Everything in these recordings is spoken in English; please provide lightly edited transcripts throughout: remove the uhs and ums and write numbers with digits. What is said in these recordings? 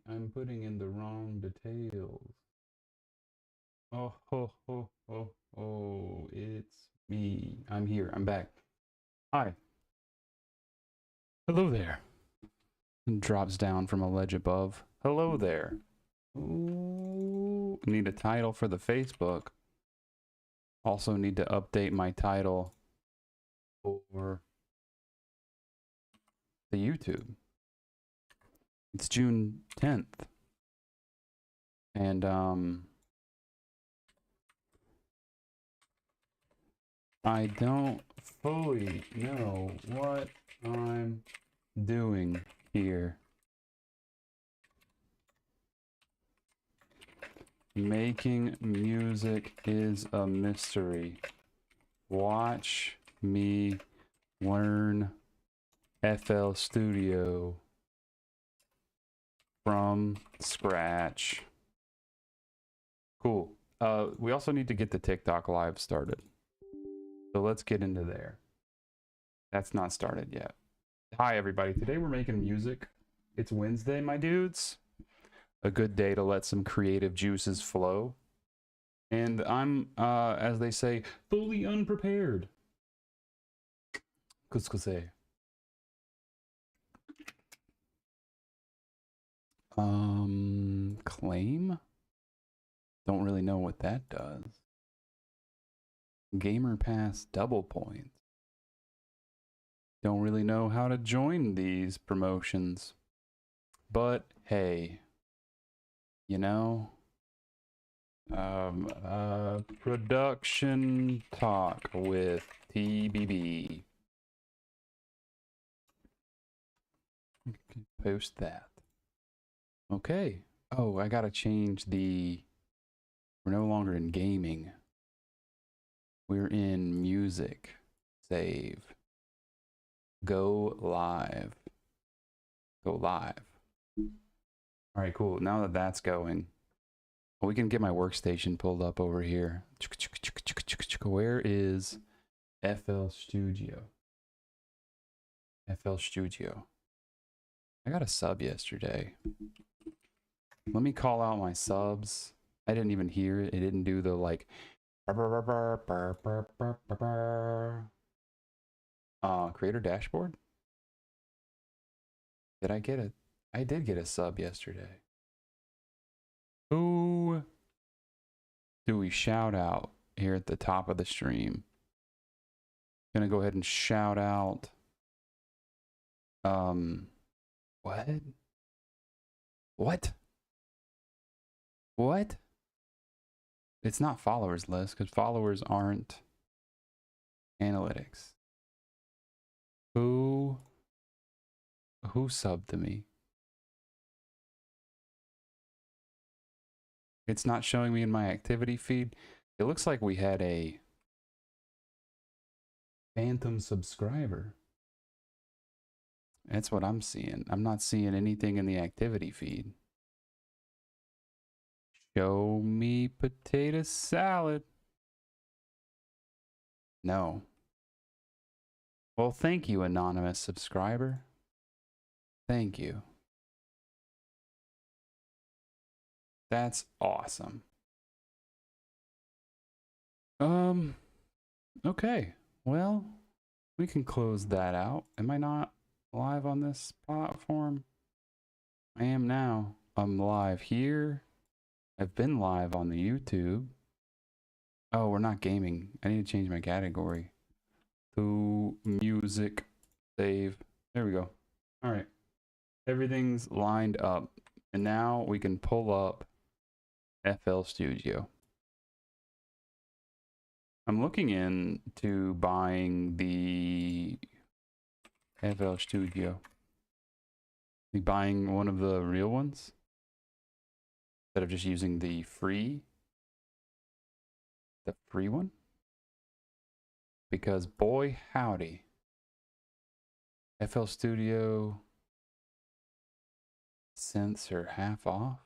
I'm putting in the wrong details. Oh, ho, ho, ho, oh, it's me. I'm here. I'm back. Hi. Hello there. And drops down from a ledge above. Hello there. Ooh, need a title for the Facebook. Also need to update my title for the YouTube. It's June 10th. And I don't fully know what I'm doing here. Making music is a mystery. Watch me learn FL Studio from scratch. Cool. We also need to get the TikTok live started. So let's get into there. That's not started yet. Hi, everybody. Today we're making music. It's Wednesday, my dudes. A good day to let some creative juices flow. And I'm, as they say, fully unprepared. Qu'est-ce que c'est? Claim? Don't really know what that does. Gamer Pass double points. Don't really know how to join these promotions. But hey, you know, production talk with TBB. Post that. Okay. Oh, I gotta change the... We're no longer in gaming. We're in music. Save. Go live. Go live. All right, cool. Now that that's going, we can get my workstation pulled up over here. Where is FL Studio? FL Studio. I got a sub yesterday. Let me call out my subs. I didn't even hear it. It didn't do the like. Creator dashboard. Did I get it? I did get a sub yesterday. Who do we shout out here at the top of the stream? Gonna go ahead and shout out. What? What? What? It's not followers list because followers aren't analytics. Who subbed to me? It's not showing me in my activity feed. It looks like we had a phantom subscriber. That's what I'm seeing. I'm not seeing anything in the activity feed. Show me potato salad. No. Well, thank you, anonymous subscriber. Thank you. That's awesome. Okay. Well, we can close that out. Am I not live on this platform? I am now. I'm live here. I've been live on the YouTube. Oh, we're not gaming. I need to change my category to music. Save. There we go. All right. Everything's lined up. And now we can pull up FL Studio. I'm looking into buying the FL Studio. Buying one of the real ones instead of just using the free one, because boy howdy, FL Studio synths are half off,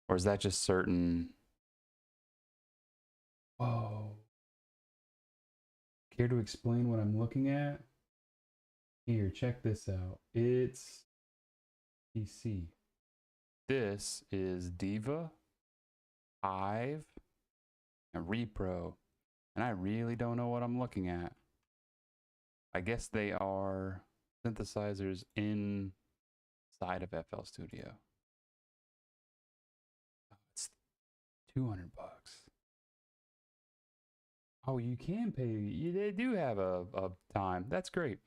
or is that just certain? Whoa. Care to explain what I'm looking at? Here, check this out. It's PC. This is Diva, Hive, and Repro. And I really don't know what I'm looking at. I guess they are synthesizers inside of FL Studio. It's $200. Oh, you can pay. They do have a time. That's great.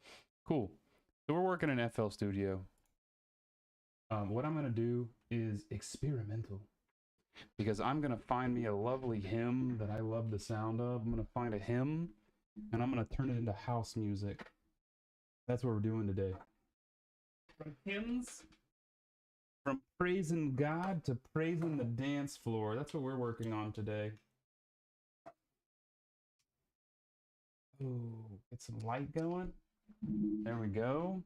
Cool. So we're working in FL Studio. What I'm going to do is experimental. Because I'm going to find me a lovely hymn that I love the sound of. I'm going to find a hymn, and I'm going to turn it into house music. That's what we're doing today. From hymns, from praising God to praising the dance floor. That's what we're working on today. Oh, get some light going. There we go.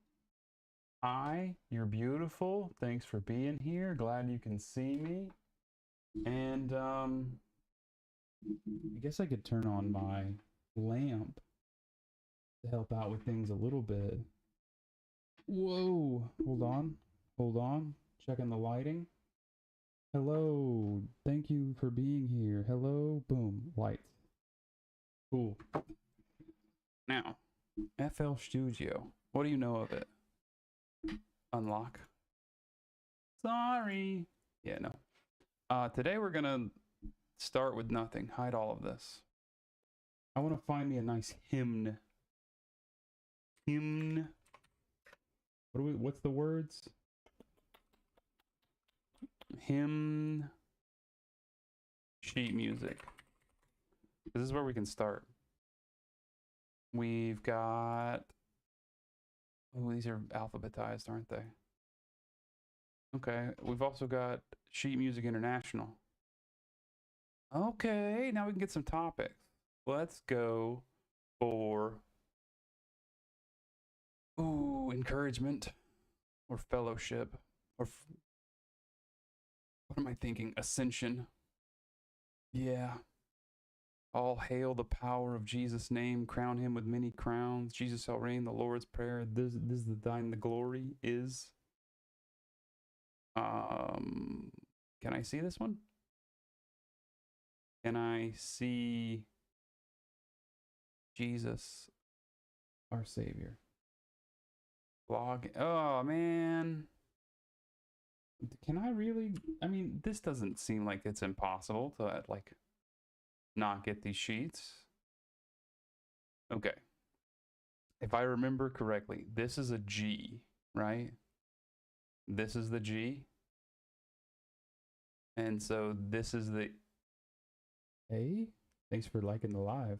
Hi, you're beautiful. Thanks for being here. Glad you can see me. And I guess I could turn on my lamp to help out with things a little bit. Whoa, hold on. Checking the lighting. Hello, thank you for being here. Hello, boom, lights. Cool. Now, FL Studio. What do you know of it? Unlock. Sorry. Yeah, no. Today we're gonna start with nothing. Hide all of this. I want to find me a nice hymn. Hymn. What's the words? Hymn sheet music. This is where we can start. We've got, oh, these are alphabetized, aren't they? Okay, we've also got Sheet Music International. Okay, now we can get some topics. Let's go for, ooh, encouragement or fellowship or what am I thinking? Ascension. Yeah. All hail the power of Jesus' name. Crown him with many crowns. Jesus shall reign. The Lord's Prayer. This is the thine the glory is. Can I see this one? Can I see Jesus, our Savior? Log. Oh man. Can I really? I mean, this doesn't seem like it's impossible to like not get these sheets. Okay. If I remember correctly, this is a G, right? This is the G. And so this is the A. Thanks for liking the live.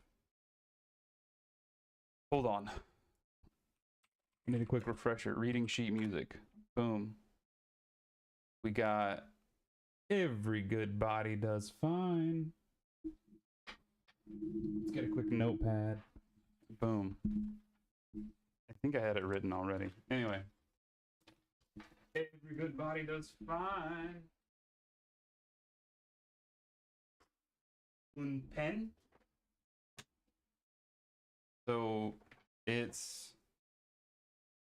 Hold on. I need a quick refresher. Reading sheet music. Boom. We got every good body does fine. Let's get a quick notepad. Boom. I think I had it written already. Anyway. Every good body does fine. Un pen. So it's,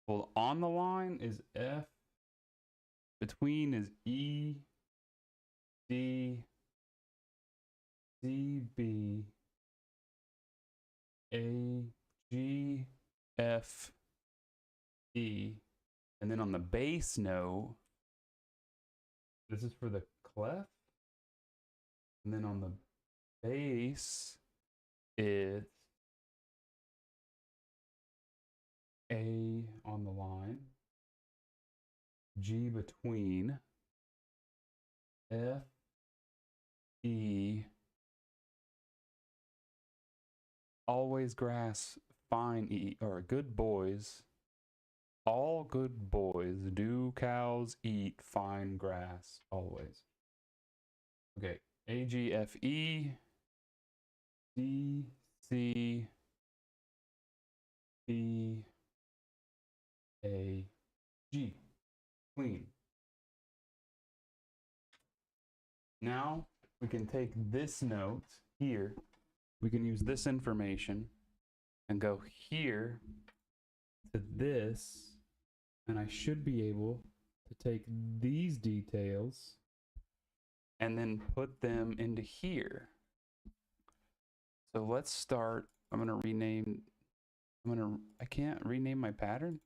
well, on the line is F. Between is E, D, C, B, A, G, F, E. And then on the bass note, this is for the clef. And then on the bass, it's A on the line, G between, F, E, always grass, fine E, or good boys. All good boys do cows eat fine grass always. Okay, A, G, F, E, D, C, B, A, G. Clean. Now we can take this note here. We can use this information and go here to this, and I should be able to take these details and then put them into here. So let's start. I'm going to rename. I can't rename my pattern.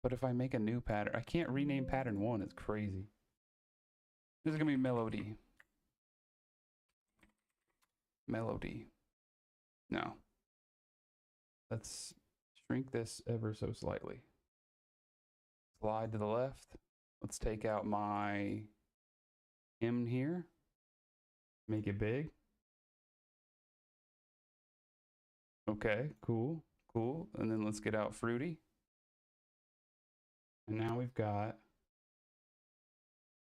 But if I make a new pattern, I can't rename pattern 1. It's crazy. This is going to be melody. Melody. No. Let's shrink this ever so slightly. Slide to the left. Let's take out my hymn here. Make it big. Okay, cool, cool. And then let's get out Fruity. And now we've got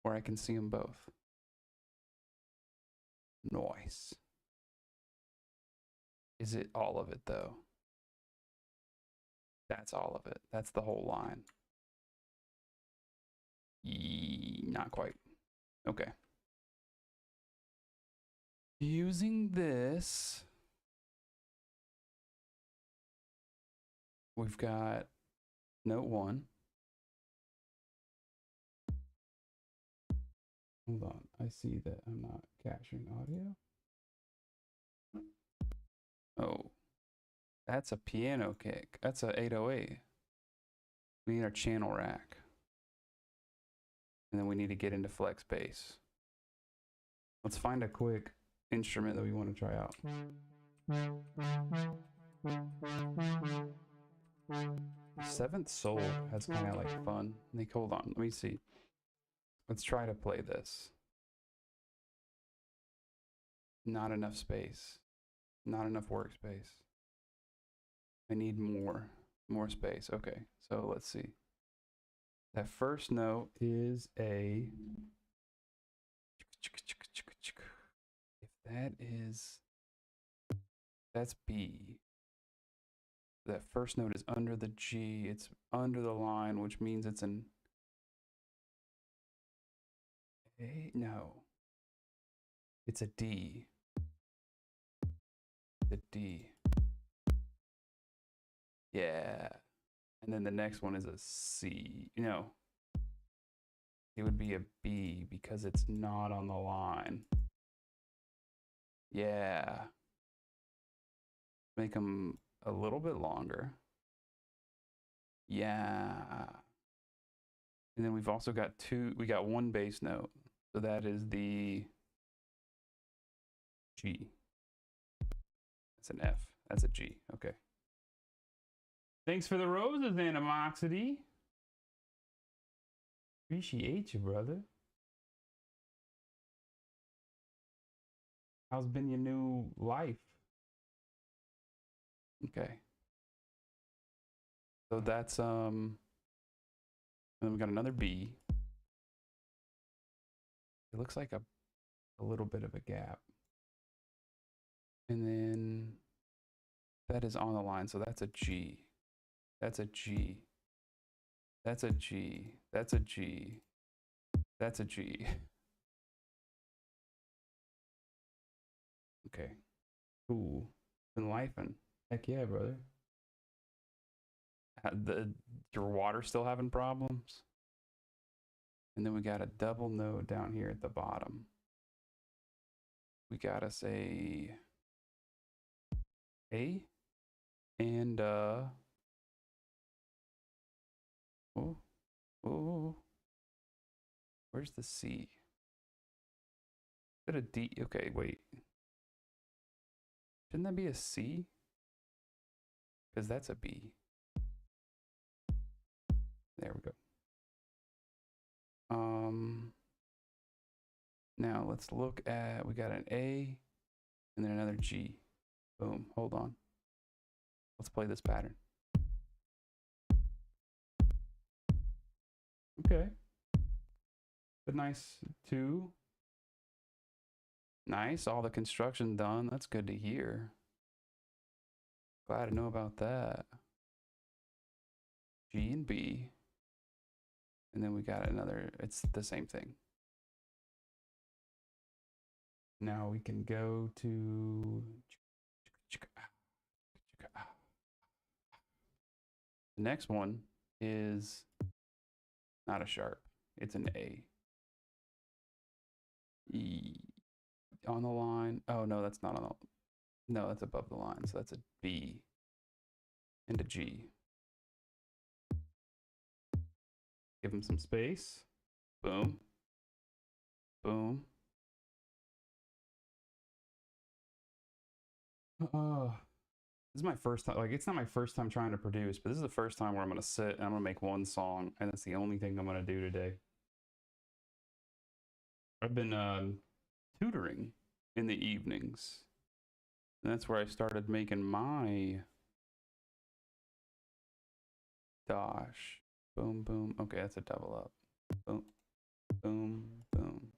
where I can see them both. Nice. Is it all of it though? That's all of it. That's the whole line. Not quite. Okay. Using this, we've got note 1. Hold on, I see that I'm not capturing audio. Oh, that's a piano kick. That's a 808. We need our channel rack. And then we need to get into flex bass. Let's find a quick instrument that we want to try out. Seventh Soul has kind of like fun. Like, hold on, let me see. Let's try to play this. Not enough space. Not enough workspace. I need more space. Okay, so let's see. That first note is a. If that is, that's B. That first note is under the G. It's under the line, which means it's an A. No, it's a D. The D. Yeah. And then the next one is a C. No. It would be a B because it's not on the line. Yeah. Make them a little bit longer. Yeah. And then we've also got we got one bass note. So that is the G. That's an F. That's a G. Okay. Thanks for the roses, Animoxity. Appreciate you, brother. How's been your new life? Okay. So that's and then we got another B. It looks like a little bit of a gap. And then that is on the line, so that's a G. That's a G. That's a G. That's a G. That's a G. Okay. Cool. Been lifing. Heck yeah, brother. Your water still having problems? And then we got a double note down here at the bottom. We got us a and oh, where's the C? Is it a D? Okay, wait. Shouldn't that be a C? Because that's a B. There we go. Now let's look at, we got an A and then another G. Boom, hold on. Let's play this pattern. Okay. A nice 2. Nice, all the construction done. That's good to hear. Glad to know about that. G and B. And then we got another, it's the same thing. Now we can go to the next one is not a sharp. It's an A. E on the line. Oh, no, that's not on the... No, that's above the line. So that's a B and a G. Give them some space. Boom. Boom. This is my first time. Like, it's not my first time trying to produce, but this is the first time where I'm going to sit and I'm going to make one song, and that's the only thing I'm going to do today. I've been tutoring in the evenings. And that's where I started making my dosh. Boom, boom. Okay, that's a double up. Boom, boom, boom.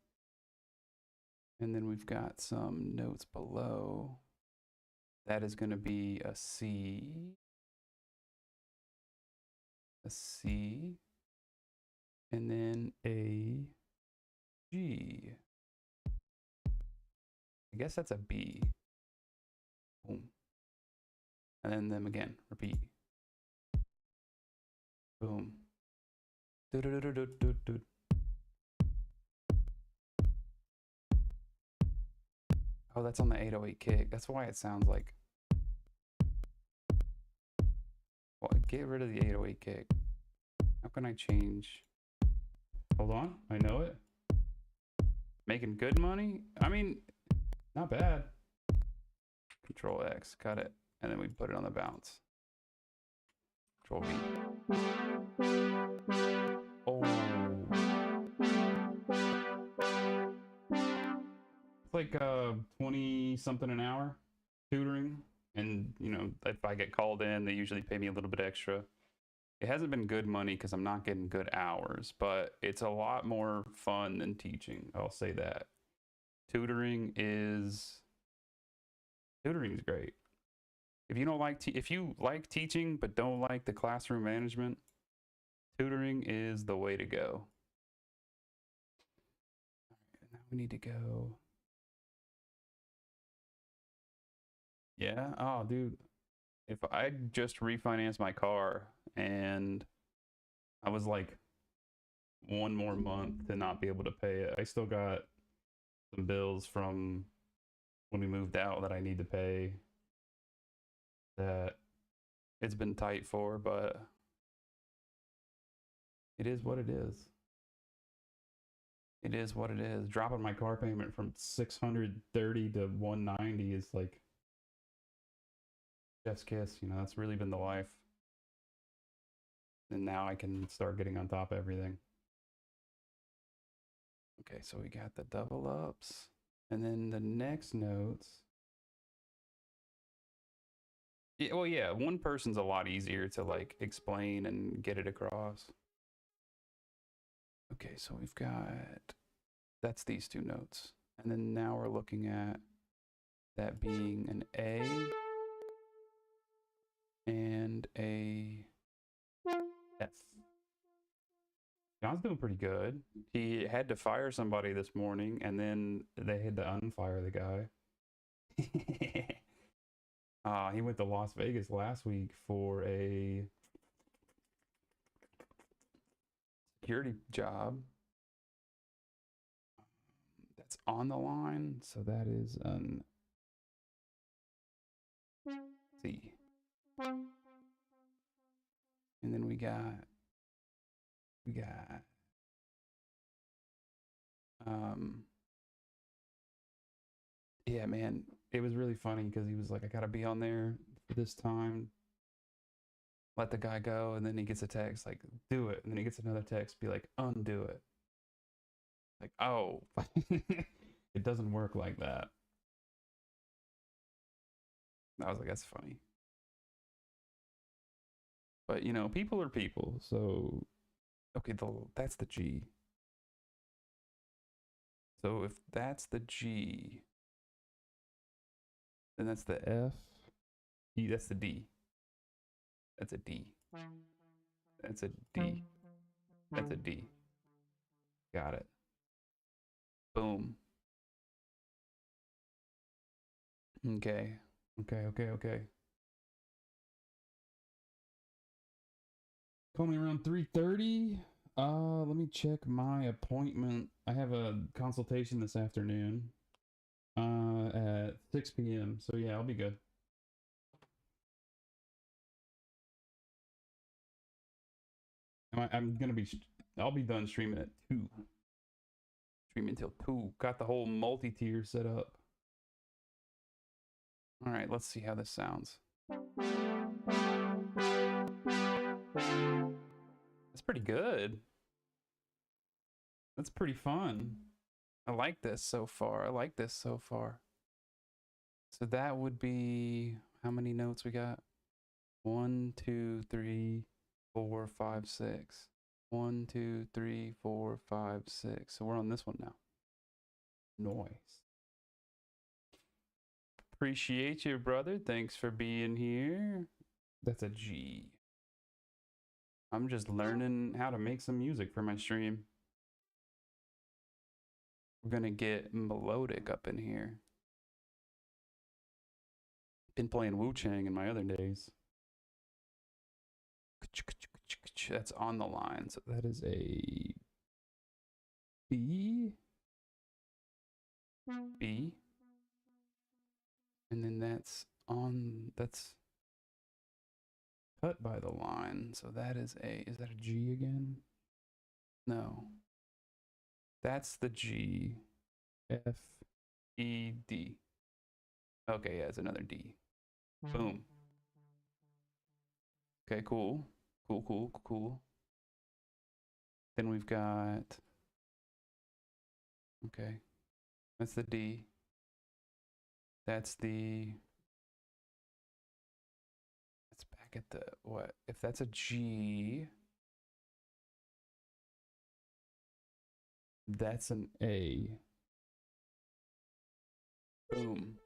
And then we've got some notes below. That is going to be a C, and then a G. I guess that's a B. Boom. And then them again. Repeat. Boom. Oh, that's on the 808 kick. That's why it sounds like... Well, get rid of the 808 kick. How can I change? Hold on. I know it. Making good money? I mean, not bad. Control X. Cut it. And then we put it on the bounce. Control V. Oh. It's like 20 something an hour tutoring, and you know, if I get called in, they usually pay me a little bit extra. It hasn't been good money because I'm not getting good hours, but it's a lot more fun than teaching. I'll say that. Tutoring is great. If you don't like if you like teaching but don't like the classroom management, tutoring is the way to go. All right, now we need to go. Yeah. Oh, dude. If I just refinanced my car and I was like one more month to not be able to pay it, I still got some bills from when we moved out that I need to pay, that it's been tight for, but it is what it is. It is what it is. Dropping my car payment from $630 to $190 is like chef's kiss. You know, that's really been the life. And now I can start getting on top of everything. Okay, so we got the double ups. And then the next notes. Yeah, well, yeah, one person's a lot easier to like explain and get it across. Okay, so we've got, that's these two notes. And then now we're looking at that being an A and a F. John's doing pretty good. He had to fire somebody this morning, and then they had to unfire the guy. He went to Las Vegas last week for a security job. That's on the line, so that is an C. And then we got yeah, man, it was really funny because he was like, I gotta be on there for this time, let the guy go, and then he gets a text like, do it, and then he gets another text, be like, undo it. Like, oh. It doesn't work like that. I was like, that's funny. But you know, people are people, so okay, that's the G. So if that's the G, then that's the F. E, that's the D. That's a D. That's a D. That's a D. Got it. Boom. Okay. Okay. Call me around 3:30. Let me check my appointment. I have a consultation this afternoon. At 6 p.m. So yeah, I'll be good. I'll be done streaming at 2. Streaming until 2. Got the whole multi-tier set up. All right, let's see how this sounds. That's pretty good. That's pretty fun. I like this so far. So that would be, how many notes we got? 1, 2, 3, 4, 5, 6. 1, 2, 3, 4, 5, 6. So we're on this one now. Noise. Appreciate you, brother. Thanks for being here. That's a G. I'm just learning how to make some music for my stream. We're gonna get melodic up in here. Been playing Wu-Chang in my other days. That's on the line. So that is a B. B. And then that's cut by the line. So that is is that a G again? No. That's the G. F, E, D. Okay, yeah, it's another D. Boom. Okay, cool. Cool. Then we've got, okay, that's the D. That's back at the, what? If that's a G, that's an A. Boom.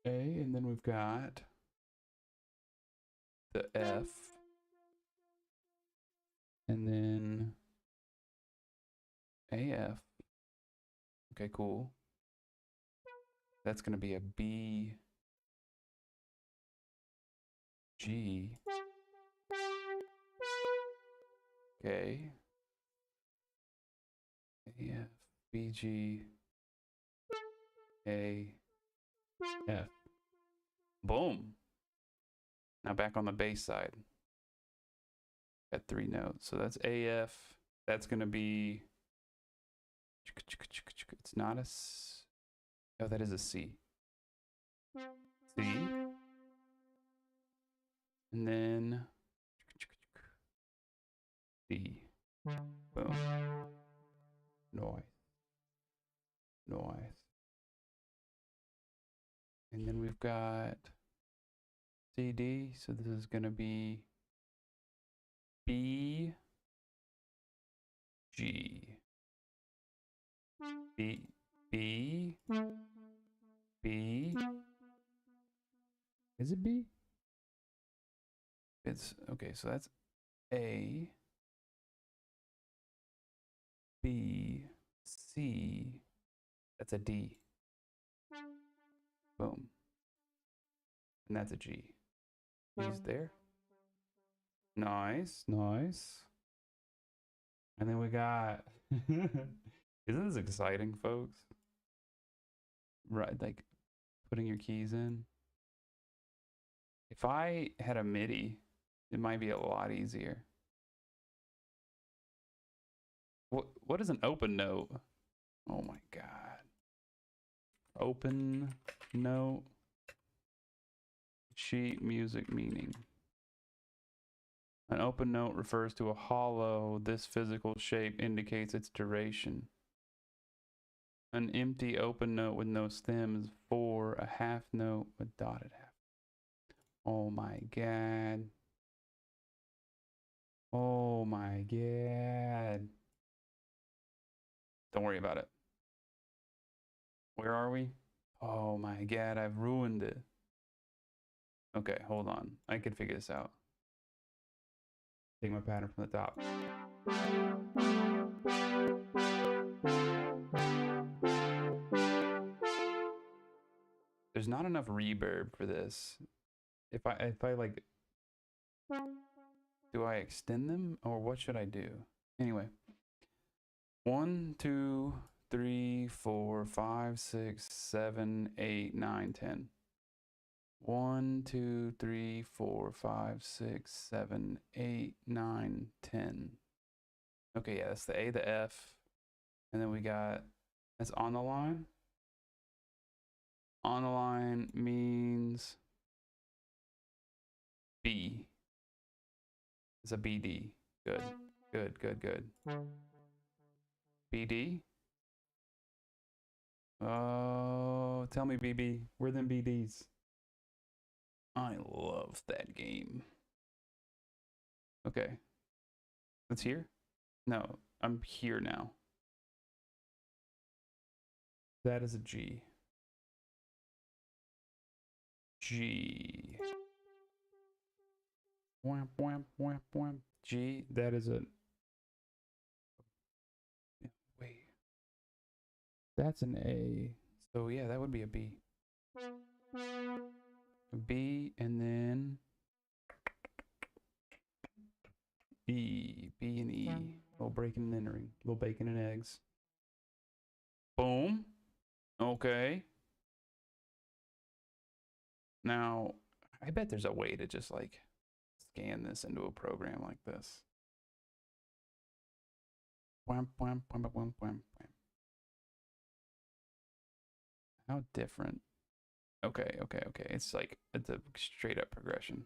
A, and then we've got the F. And then AF. Okay, cool. That's going to be a B, G. Okay. AF, B, G, A, F. Boom. Now back on the bass side. Got 3 notes. So that's AF. That's going to be, it's not a C. Oh, that is a C. C. And then D. Boom. Noise. And then we've got C, D. So this is going to be B, G. B, B, B. Is it B? It's, okay, so that's A, B, C. That's a D. Boom. And that's a G. G's there. Nice. And then we got, isn't this exciting, folks? Right, like putting your keys in. If I had a MIDI, it might be a lot easier. What is an open note? Oh my God. Open note. Sheet music meaning. An open note refers to a hollow. This physical shape indicates its duration. An empty open note with no stems. 4. A half note with dotted half. Oh my God. Oh my God. Don't worry about it. Where are we? Oh my God, I've ruined it. Okay, hold on. I can figure this out. Take my pattern from the top. There's not enough reverb for this. If I like Do I extend them or what should I do? Anyway, 1, 2, 3, 4, 5, 6, 7, 8, 9, 10. 1, 2, 3, 4, 5, 6, 7, 8, 9, 10. Okay, yeah, that's the A, the F. And then we got, that's on the line. On the line means B. It's a BD. Good, good, good, good. BD? Oh, tell me, BB. Where them BDs? I love that game. Okay. That's here? No, I'm here now. That is a G. G. Wham, wham, wham, wham. G. That is a... Wait. That's an A. So yeah, that would be a B. A B and then... E. B and E. Little breaking and entering. Little bacon and eggs. Boom. Okay. Now, I bet there's a way to just like scan this into a program like this. Wham, wham, wham, wham, wham, wham. How different. Okay, okay, okay. It's like, it's a straight up progression.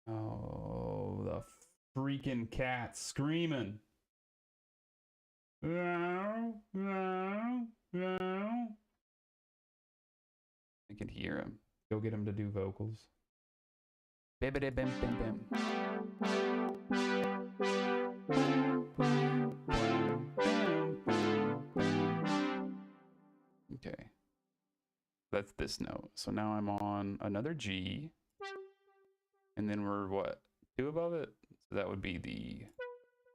Oh, the freaking cat screaming. I can hear him. Go get him to do vocals. Bibbidi bim bim bim. Okay. That's this note. So now I'm on another G. And then we're what? 2 above it? So that would be the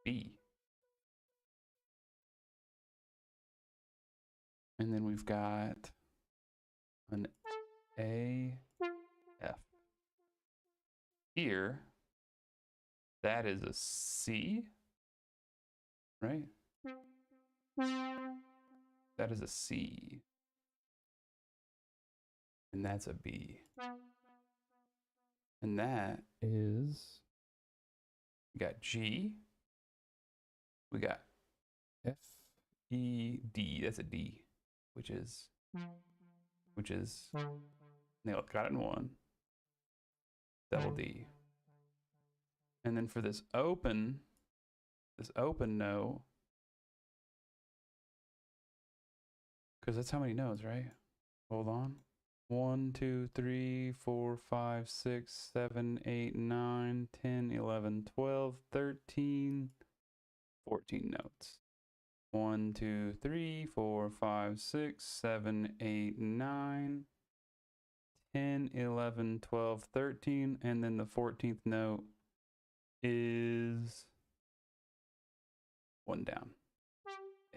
B. And then we've got an A, F. Here, that is a C, right? That is a C. And that's a B. And that is, we got G, we got F, E, D, that's a D, which is, nailed, got it in 1, double D. And then for this open note, because that's how many notes, right? Hold on. 1, 2, 3, 4, 5, 6, 7, 8, 9, 10, 11, 12, 13, 14 notes. 1, 2, 3, 4, 5, 6, 7, 8, 9, 10, 11, 12, 13, and then the 14th note is 1 down.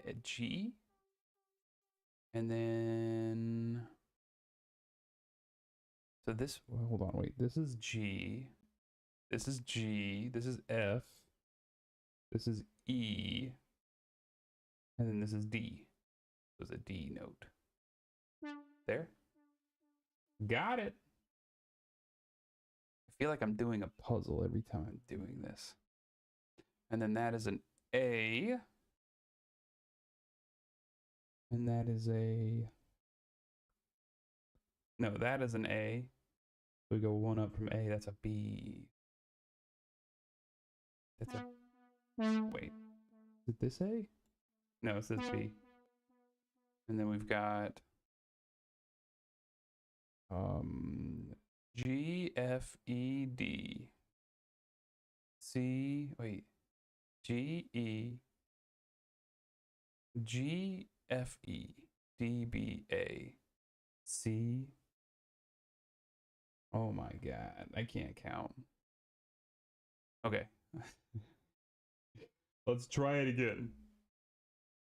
A G, and then, so this, well, hold on, wait, this is G, this is G, this is F, this is E, and then this is D. So it's a D note. There. Got it. I feel like I'm doing a puzzle every time I'm doing this. And then that is an A. And that is a, no, that is an A. We go 1 up from A, that's a B. That's a, wait, is it this A? No, it's this B. And then we've got G, F, E, D. C, wait, G, E, G, F, E, D, B, A, C. Oh my God, I can't count. Okay. Let's try it again.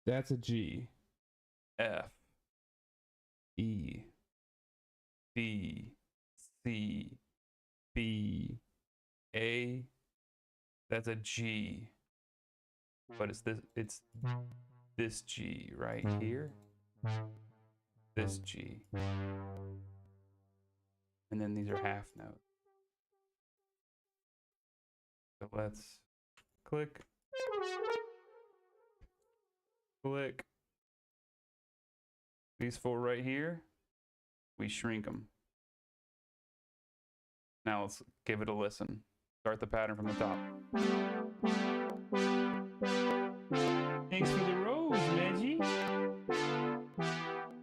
That's a G, F, E, D, C, B, A, that's a G. But it's this G right here. This G. And then these are half notes. So let's click. Click. These four right here, we shrink them. Now let's give it a listen. Start the pattern from the top. Thanks for the rose, Reggie.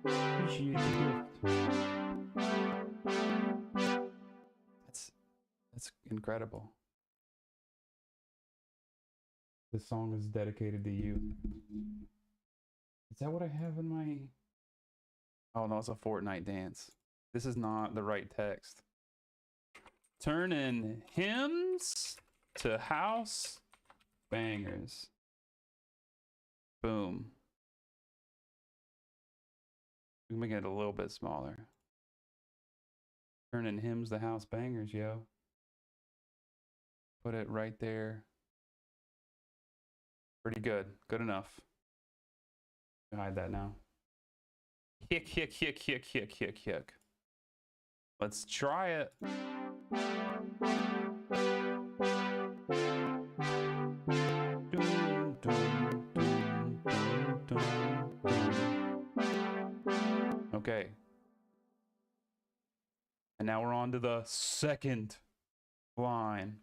Appreciate the gift. That's incredible. This song is dedicated to you. Is that what I have in my... Oh no, it's a Fortnite dance. This is not the right text. Turning hymns to house bangers. Boom. We can make it a little bit smaller. Turning hymns to house bangers, yo. Put it right there. Pretty good. Good enough. Hide that now. Hick, hick, hick, hick, hick, hick, hick. Let's try it. Okay. And now we're on to the second line.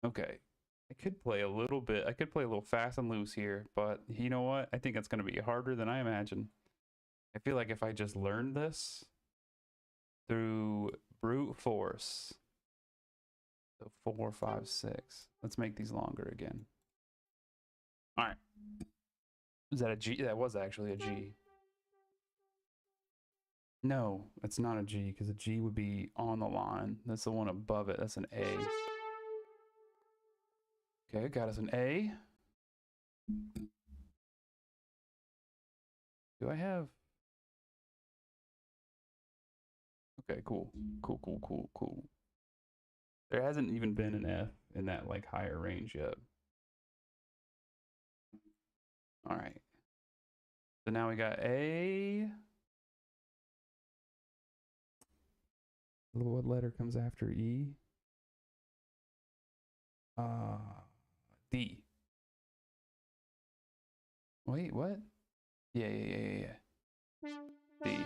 Okay. I could play a little bit. I could play a little fast and loose here, but you know what? I think it's going to be harder than I imagine. I feel like if I just learned this through brute force. So 4, 5, 6. Let's make these longer again. All right. Is that a G? That was actually a G. No, it's not a G because a G would be on the line. That's the one above it. That's an A. Okay, got us an A. Do I have... Okay, cool. Cool, cool, cool, cool. There hasn't even been an F in that like higher range yet. All right. So now we got A. What letter comes after E? D. Wait, what? Yeah. D.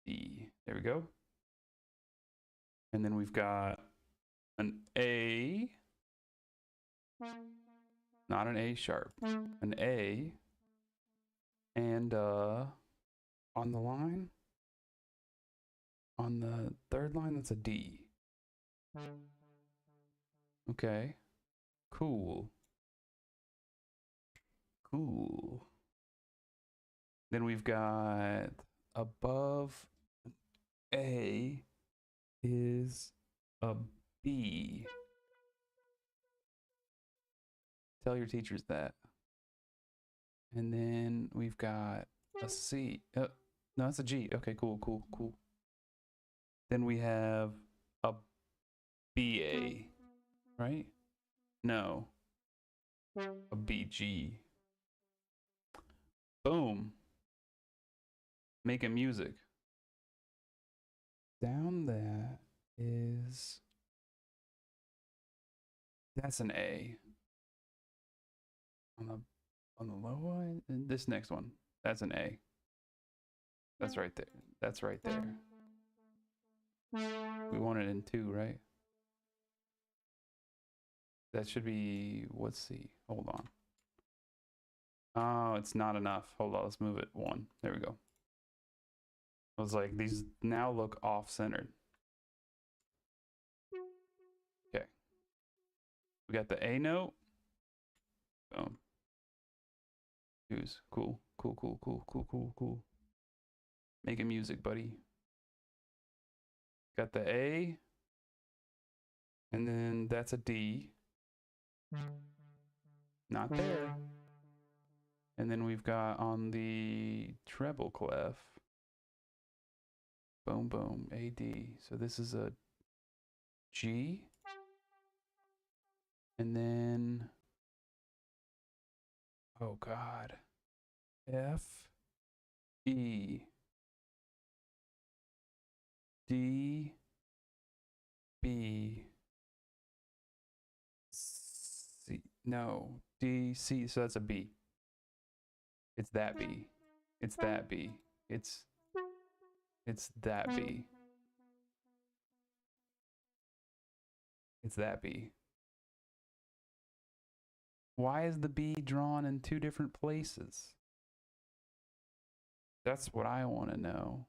D. There we go. And then we've got an A. Not an A sharp. An A. And on the line, on the third line, that's a D. Okay. Cool. Cool. Then we've got above A is a B. Tell your teachers that. And then we've got a C. No, it's a G. Okay, cool. Then we have a BA, right? No. A BG. Boom. Making music. Down that is... That's an A. On the low line, and this next one, that's an A. That's right there. That's right there. We want it in 2, right? That should be, let's see. Hold on. Oh, it's not enough. Hold on, let's move it 1. There we go. I was like, these now look off-centered. Okay. We got the A note. Boom. Cool. Making music, buddy. Got the A. And then that's a D. Not there. And then we've got on the treble clef. Boom, boom, A, D. So this is a G. And then, oh God, F, E, D, B, C, no, D, C, so that's a B. It's that B. It's that B. It's that B. It's that B. Why is the B drawn in two different places? That's what I want to know.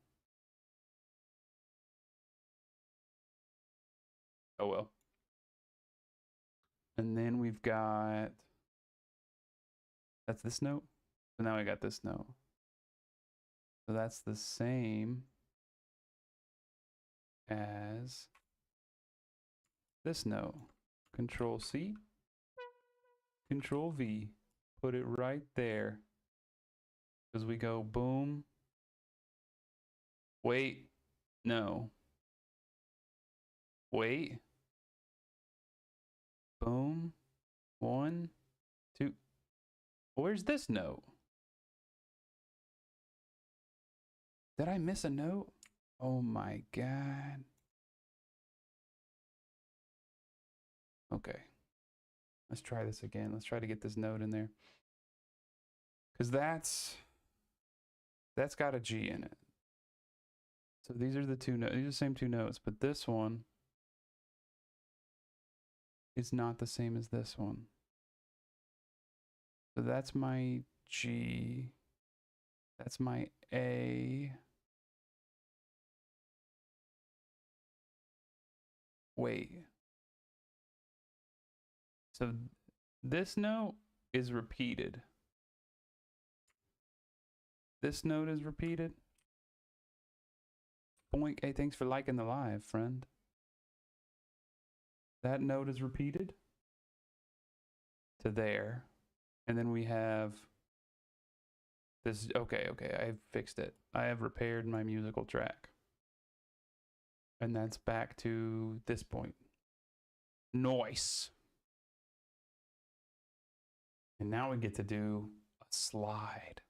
Oh well. And then we've got, that's this note. So now I got this note. So that's the same as this note. Control C, Control V, put it right there. Because we go boom. Wait, no. Wait. Boom. 1, 2. Where's this note? Did I miss a note? Oh my God. Okay. Let's try this again. Let's try to get this note in there. Because that's got a G in it. So these are the two notes. These are the same two notes, but this one is not the same as this one. So that's my G. That's my A. Wait. So this note is repeated. This note is repeated. Boink. Hey, thanks for liking the live, friend. That note is repeated to there. And then we have this. Okay, I fixed it. I have repaired my musical track. And that's back to this point. Nice. And now we get to do a slide.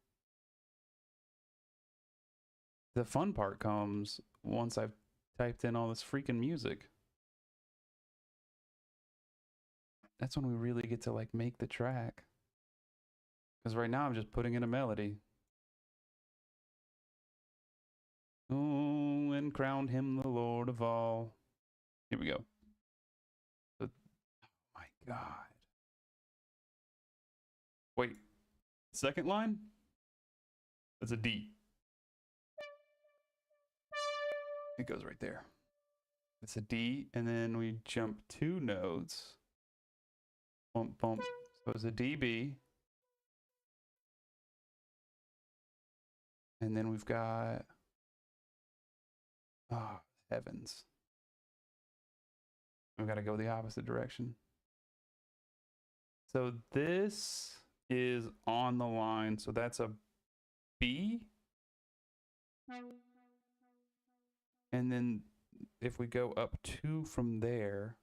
The fun part comes once I've typed in all this freaking music. That's when we really get to like make the track. Because right now I'm just putting in a melody. Oh, and crowned him the Lord of all. Here we go. Oh my God. Wait, second line? That's a D. It goes right there. It's a D, and then we jump 2 notes. Bump, bump. So it's a DB. And then we've got, oh, heavens. We've got to go the opposite direction. So this is on the line. So that's a B. And then if we go up 2 from there,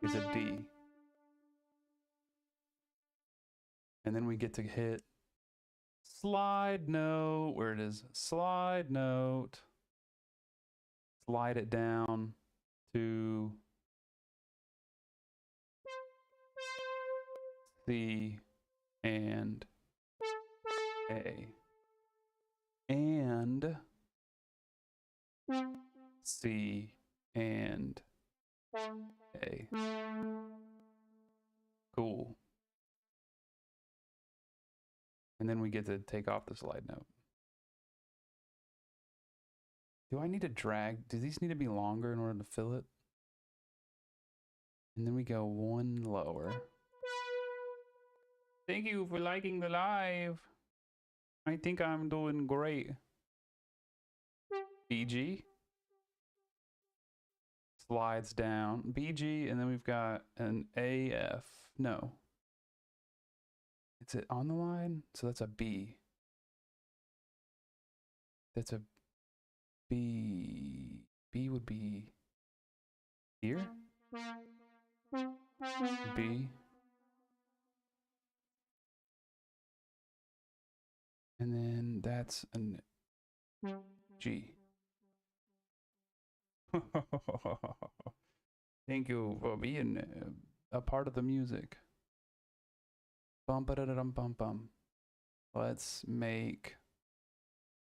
is a D. And then we get to hit slide note, where it is, slide note. Slide it down to C and A. And C and A. Cool. And then we get to take off the slide note. Do I need to drag? Do these need to be longer in order to fill it? And then we go 1 lower. Thank you for liking the live. I think I'm doing great. BG. Slides down. BG, and then we've got an AF. No. Is it on the line? So that's a B. That's a B. B would be here. B. And then that's an G. Thank you for being a part of the music. Bum ba da dum bum bum. Let's make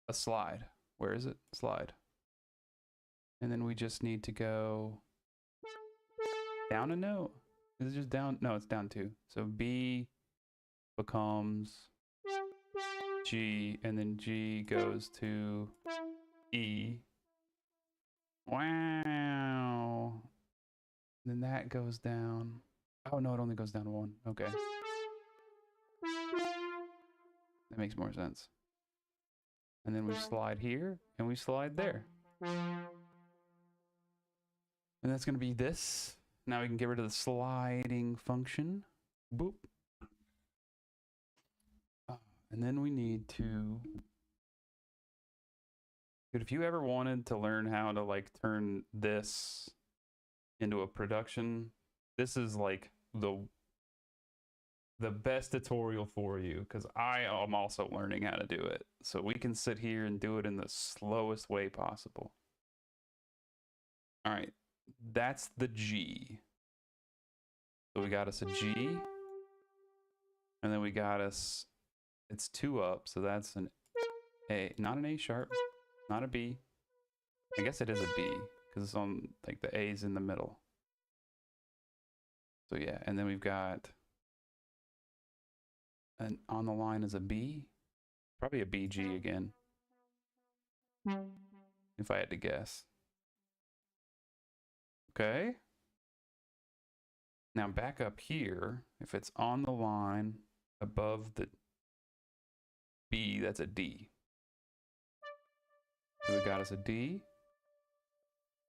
a slide. Where is it? Slide. And then we just need to go down a note. Is it just down? No, it's down 2. So B becomes G, and then G goes to E. Wow. Then that goes down. Oh no, it only goes down 1. Okay. That makes more sense. And then we slide here, and we slide there. And that's going to be this. Now we can get rid of the sliding function. Boop. And then we need to... Dude, if you ever wanted to learn how to like turn this into a production, this is like the best tutorial for you, because I am also learning how to do it. So we can sit here and do it in the slowest way possible. All right, that's the G. So we got us a G, and then we got us, it's 2 up, so that's an A, not an A sharp, not a B. I guess it is a B, because it's on, like, the A's in the middle. So yeah, and then we've got, and on the line is a B, probably a BG again, if I had to guess. Okay. Now back up here, if it's on the line above the B, that's a D. So we got us a D.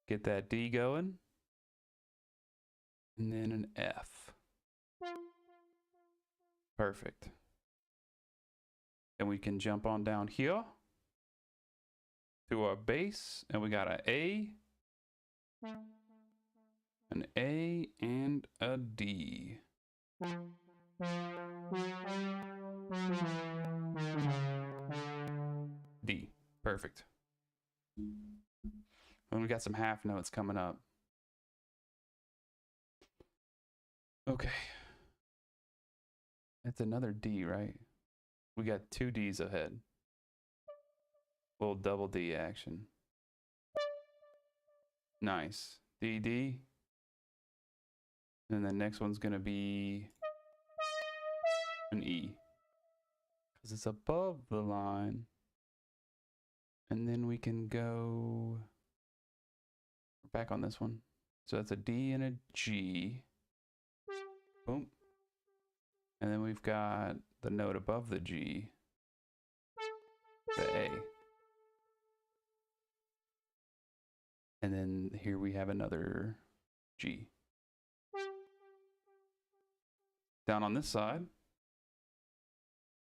Get that D going. And then an F. Perfect. And we can jump on down here to our bass, and we got an A, and a D. D. Perfect. And we got some half notes coming up. Okay. It's another D, right? We got 2 Ds ahead. Little double D action. Nice. D, D. And the next one's going to be an E, because it's above the line. And then we can go back on this one. So that's a D and a G. Boom. And then we've got the note above the G, the A. And then here we have another G. Down on this side.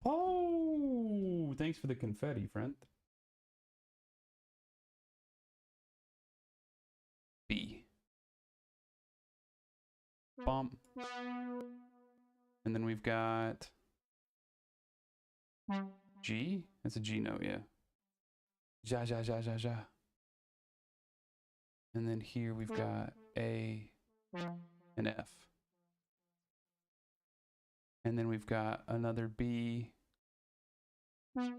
Oh, thanks for the confetti, friend. B. Bump. And then we've got G. It's a G note, yeah. Ja, ja, ja, ja, ja. And then here we've got A and F. And then we've got another B. But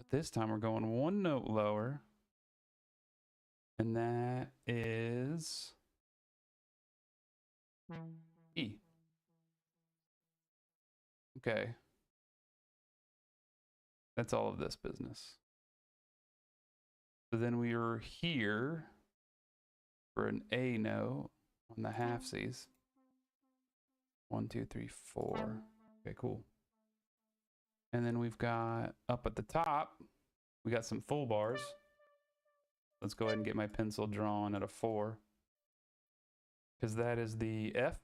this time we're going 1 note lower. And that is E. Okay. That's all of this business. So then we are here for an A note on the halfsies. 1, 2, 3, 4. Okay, cool. And then we've got up at the top, we got some full bars. Let's go ahead and get my pencil drawn at a 4, because that is the F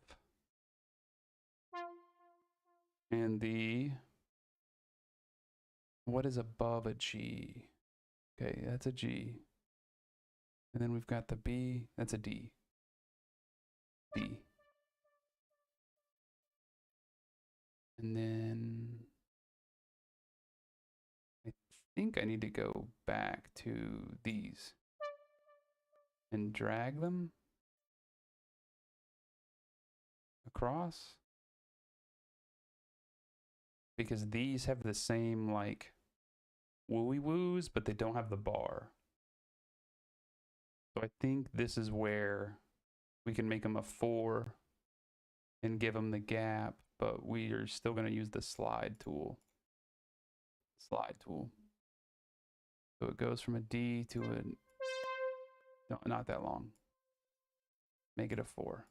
and the, what is above a G? Okay, that's a G. And then we've got the B. That's a D. D. And then I think I need to go back to these and drag them across. Because these have the same like wooey woos, but they don't have the bar. So I think this is where we can make them a 4 and give them the gap, but we are still going to use the slide tool. Slide tool. So it goes from a D to a, no, not that long. Make it a 4.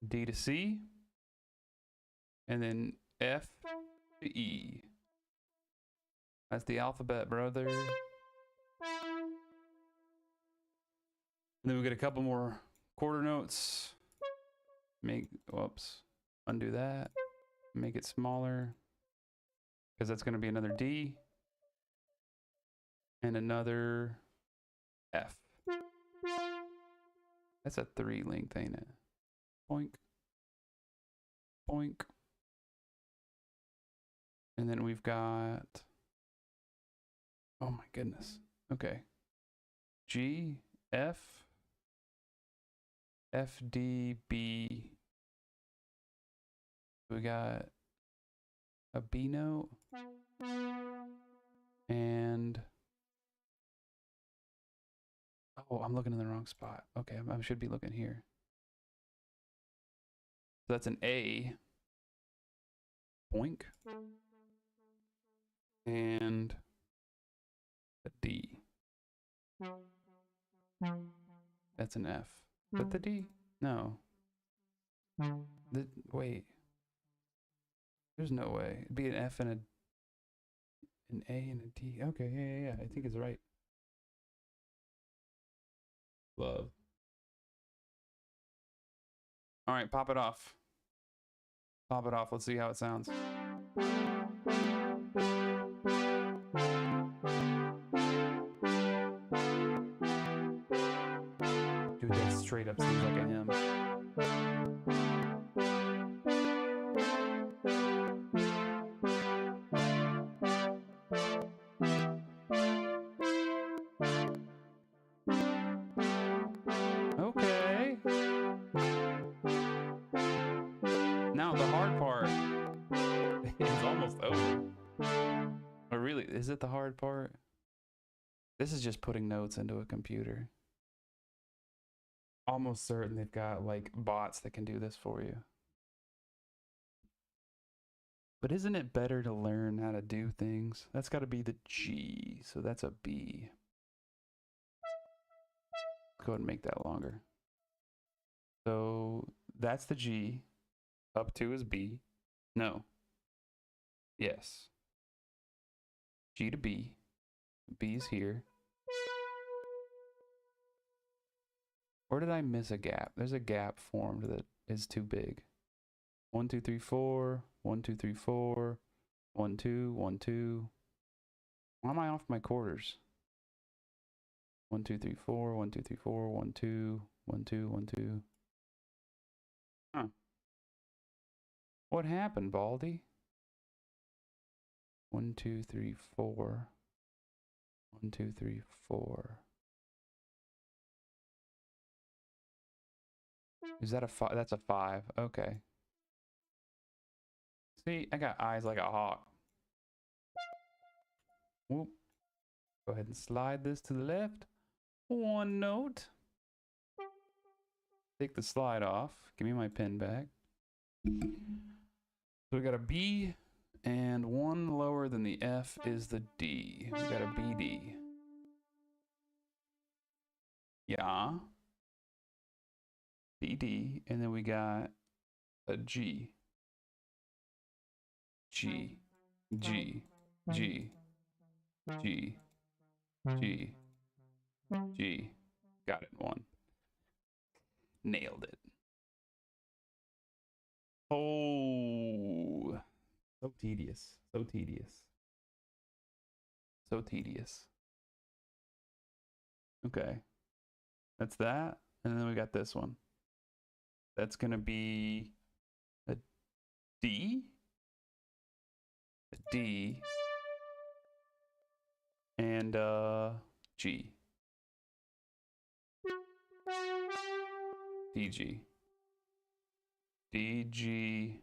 D to C, and then F to E. That's the alphabet, brother. And then we get a couple more quarter notes. Whoops, undo that. Make it smaller, because that's going to be another D and another F. That's a 3 length, ain't it? Boink. Boink. And then we've got, oh my goodness. Okay. G, F, F, D, B. We got a B note. And, oh, I'm looking in the wrong spot. Okay, I should be looking here. So that's an A. Boink. And a D. That's an F. Is that the D? No. Wait. There's no way. It'd be an F and an A and a D. Okay, yeah. I think it's right. Love. All right, pop it off. Pop it off. Let's see how it sounds. Dude, that straight up seems like a hymn. Okay. Now the hard part is almost over. Or really, is it the hard part? This is just putting notes into a computer. Almost certain they've got like bots that can do this for you. But isn't it better to learn how to do things? That's got to be the G, so that's a B. Let's go ahead and make that longer. So that's the G. Up 2 is B. No. Yes. G to B. B is here. Or did I miss a gap? There's a gap formed that is too big. 1, 2, 3, 4. 1, 2, 3, 4. 1, 2, 1, 2. Why am I off my quarters? 1, 2, 3, 4. 1, 2, 3, 4. 1, 2. 1, 2, 1, 2. Huh. What happened, Baldy? 1, 2, 3, 4. 1, 2, 3, 4. Is that a 5? That's a 5. Okay. See, I got eyes like a hawk. Whoop. Go ahead and slide this to the left. 1 note. Take the slide off. Give me my pen back. So we got a B, and 1 lower than the F is the D. We got a BD. Yeah. BD, and then we got a G. G. G. G. G. G. G. Got it. 1. Nailed it. Oh, so tedious. So tedious. So tedious. Okay. That's that. And then we got this one. That's going to be a D. A D. And G. DG. DG.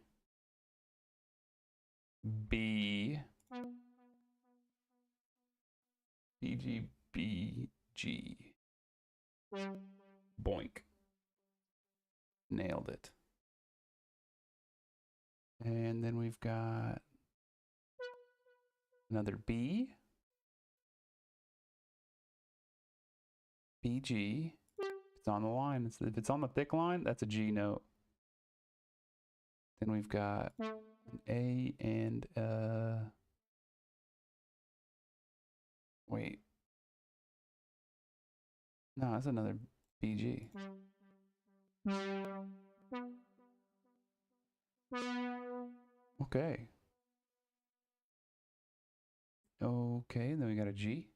B. DG. B. G. Boink. Nailed it. And then we've got another B. BG. It's on the line. If it's on the thick line, that's a G note. Then we've got an A and wait. No, that's another BG. Okay. Okay, then we got a G.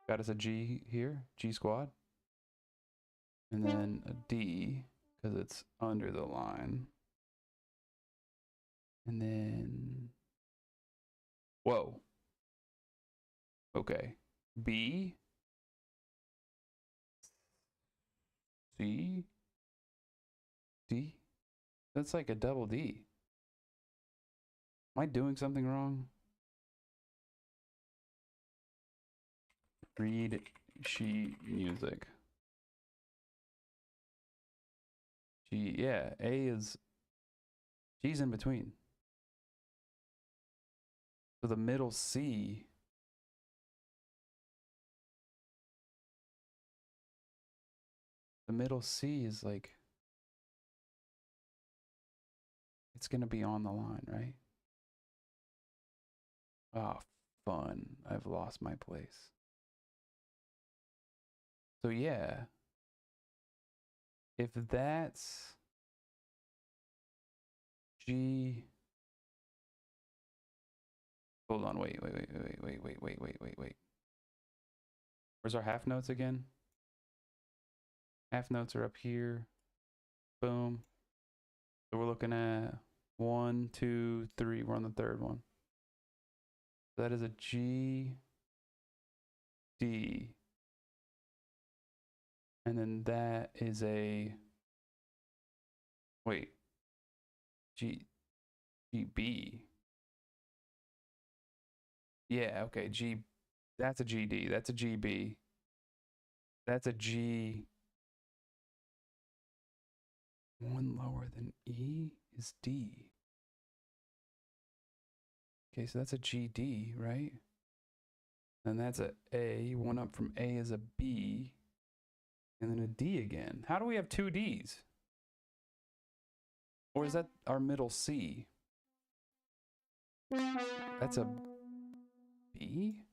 Got us a G here, G squad. And then a D, because it's under the line. And then, whoa. Okay. B. C. D. That's like a double D. Am I doing something wrong? Read sheet music. G, yeah, A is, G's in between. So the middle C, is like, it's gonna be on the line, right? Oh, fun. I've lost my place. So yeah, if that's G, hold on, wait. Where's our half notes again? Half notes are up here. Boom. So we're looking at 1, 2, 3. We're on the third one. That is a G, D. And then that is a, wait, G, B. Yeah, okay, G, that's a GD, that's a GB. That's a G. One lower than E is D. Okay, so that's a GD, right? And that's a A. One up from A is a B. And then a D again. How do we have two Ds? Or is that our middle C? That's a B?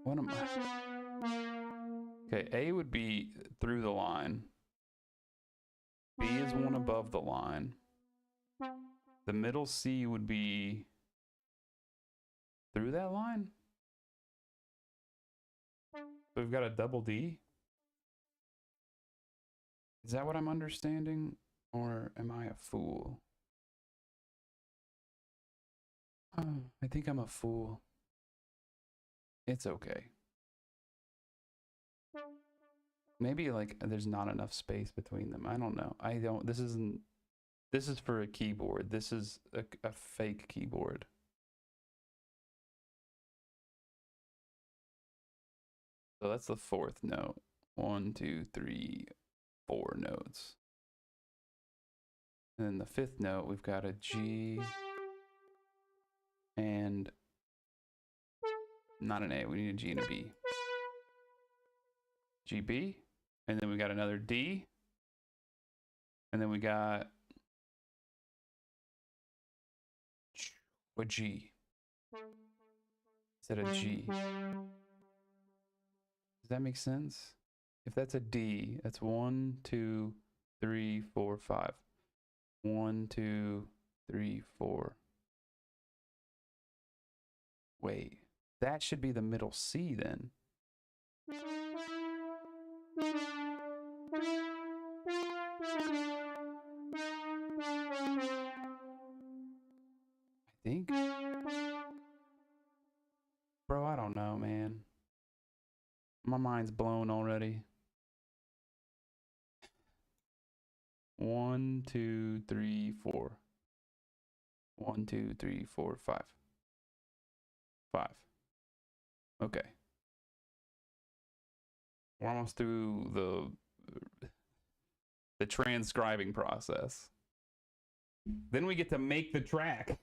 What am I? Okay, A would be through the line. B is one above the line. The middle C would be through that line? So we've got a double D? Is that what I'm understanding? Or am I a fool? Oh, I think I'm a fool. It's okay. Maybe like there's not enough space between them. I don't know. This is for a keyboard. This is a fake keyboard. So that's the fourth note. 1, 2, 3, 4 notes. And then the fifth note, we've got a G and not an A. We need a G and a B. G, B. And then we got another D. And then we got a G. Instead of G. Does that make sense? If that's a D, that's 1, 2, 3, 4, 5. 1, 2, 3, 4. Wait, that should be the middle C then. I think. Bro, I don't know, man. My mind's blown already. 1, 2, 3, 4. 1, 2, 3, 4, 5. 5. Okay. We're almost through the transcribing process. Then we get to make the track.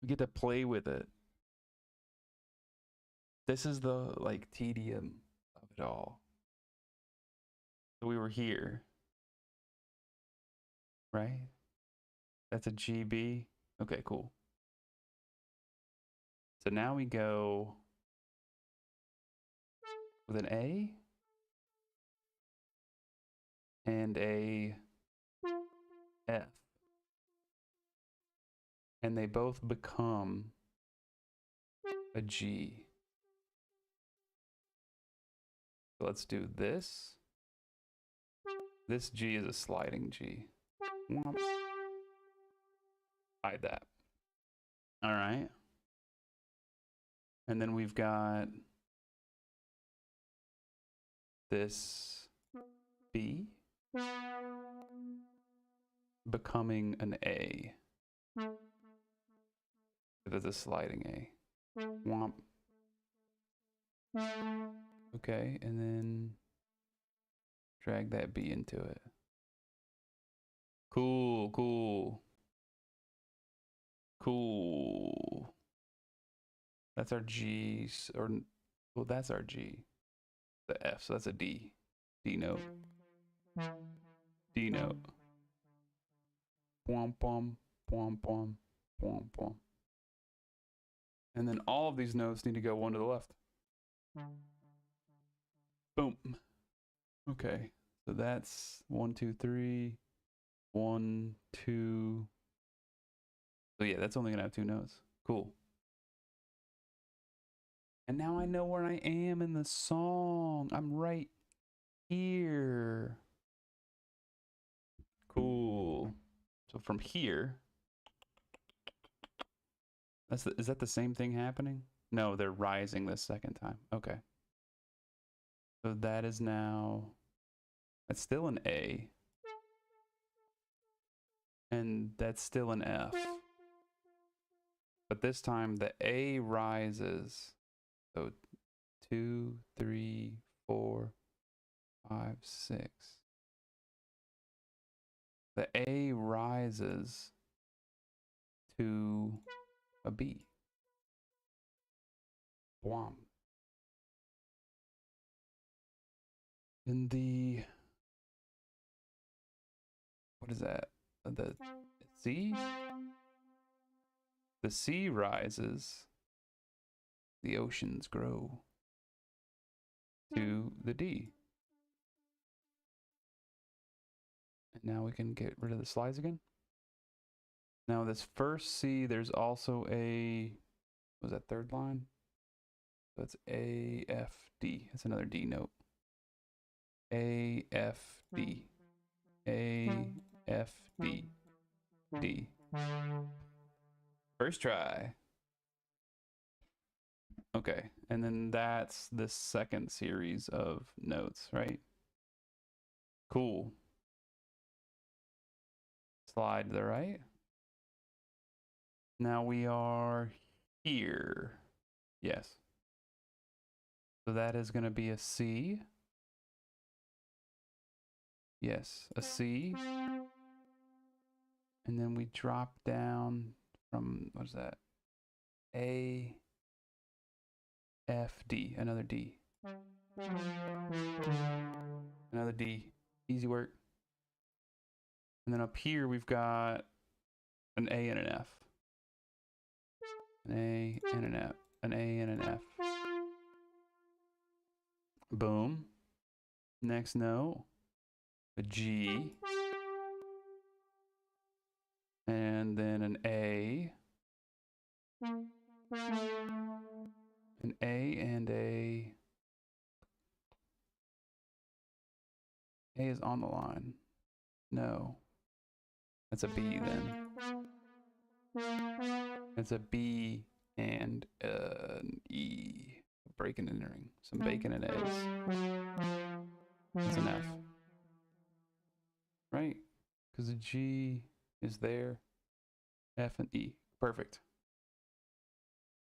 We get to play with it. This is the like tedium of it all. So we were here, right? That's a GB. Okay, cool. So now we go with an A and a F. And they both become a G. So let's do this. This G is a sliding G. Hide that. All right. And then we've got this B becoming an A. If it's a sliding A. Womp. Okay, and then drag that B into it. Cool, cool. Cool. That's our G, or, well, that's our G. The F, so that's a D. D note. D note. Pom pom, pom pom, pom pom. And then all of these notes need to go one to the left. Boom. Okay, so that's 1, 2, 3. 1, 2. So yeah, that's only gonna have 2 notes. Cool. And now I know where I am in the song. I'm right here. Cool. So from here, is that the same thing happening? No, they're rising this second time. Okay. So that is now, that's still an A. And that's still an F. But this time the A rises. So 2, 3, 4, 5, 6. The A rises to a B. Wham. In the, what is that? The C? The C rises, the oceans grow to the D. And now we can get rid of the slides again. Now this first C, there's also a, what was that, third line? So it's A, F, D. It's another D note. A, F, D. A, F, D. D. First try. Okay, and then that's the second series of notes, right? Cool. Slide to the right. Now we are here. Yes. So that is going to be a C. Yes, a C. And then we drop down from, what is that? A, F, D, another D. Another D. Easy work. And then up here we've got an A and an F. An A and an F. An A and an F. Boom. Next note, a G. And then an A. An A and a... A is on the line. No. That's a B then. It's a B and an E. Breaking and entering. Some bacon and eggs. That's an F. Right? Because the G is there. F and E. Perfect.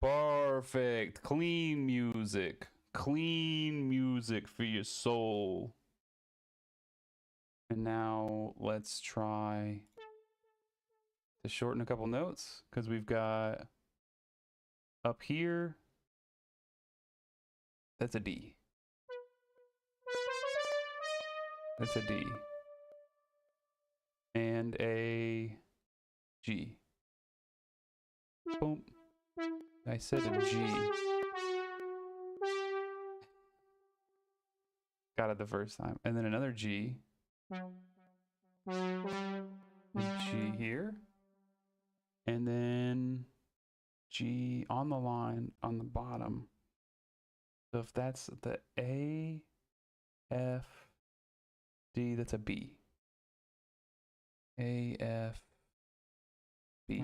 Perfect. Clean music. Clean music for your soul. And now let's try to shorten a couple notes, because we've got up here, that's a D. That's a D. And a G. Boom. I said a G. Got it the first time. And then another G. A G here. And then G on the line on the bottom. So if that's the A, F, D, that's a B. A, F, B.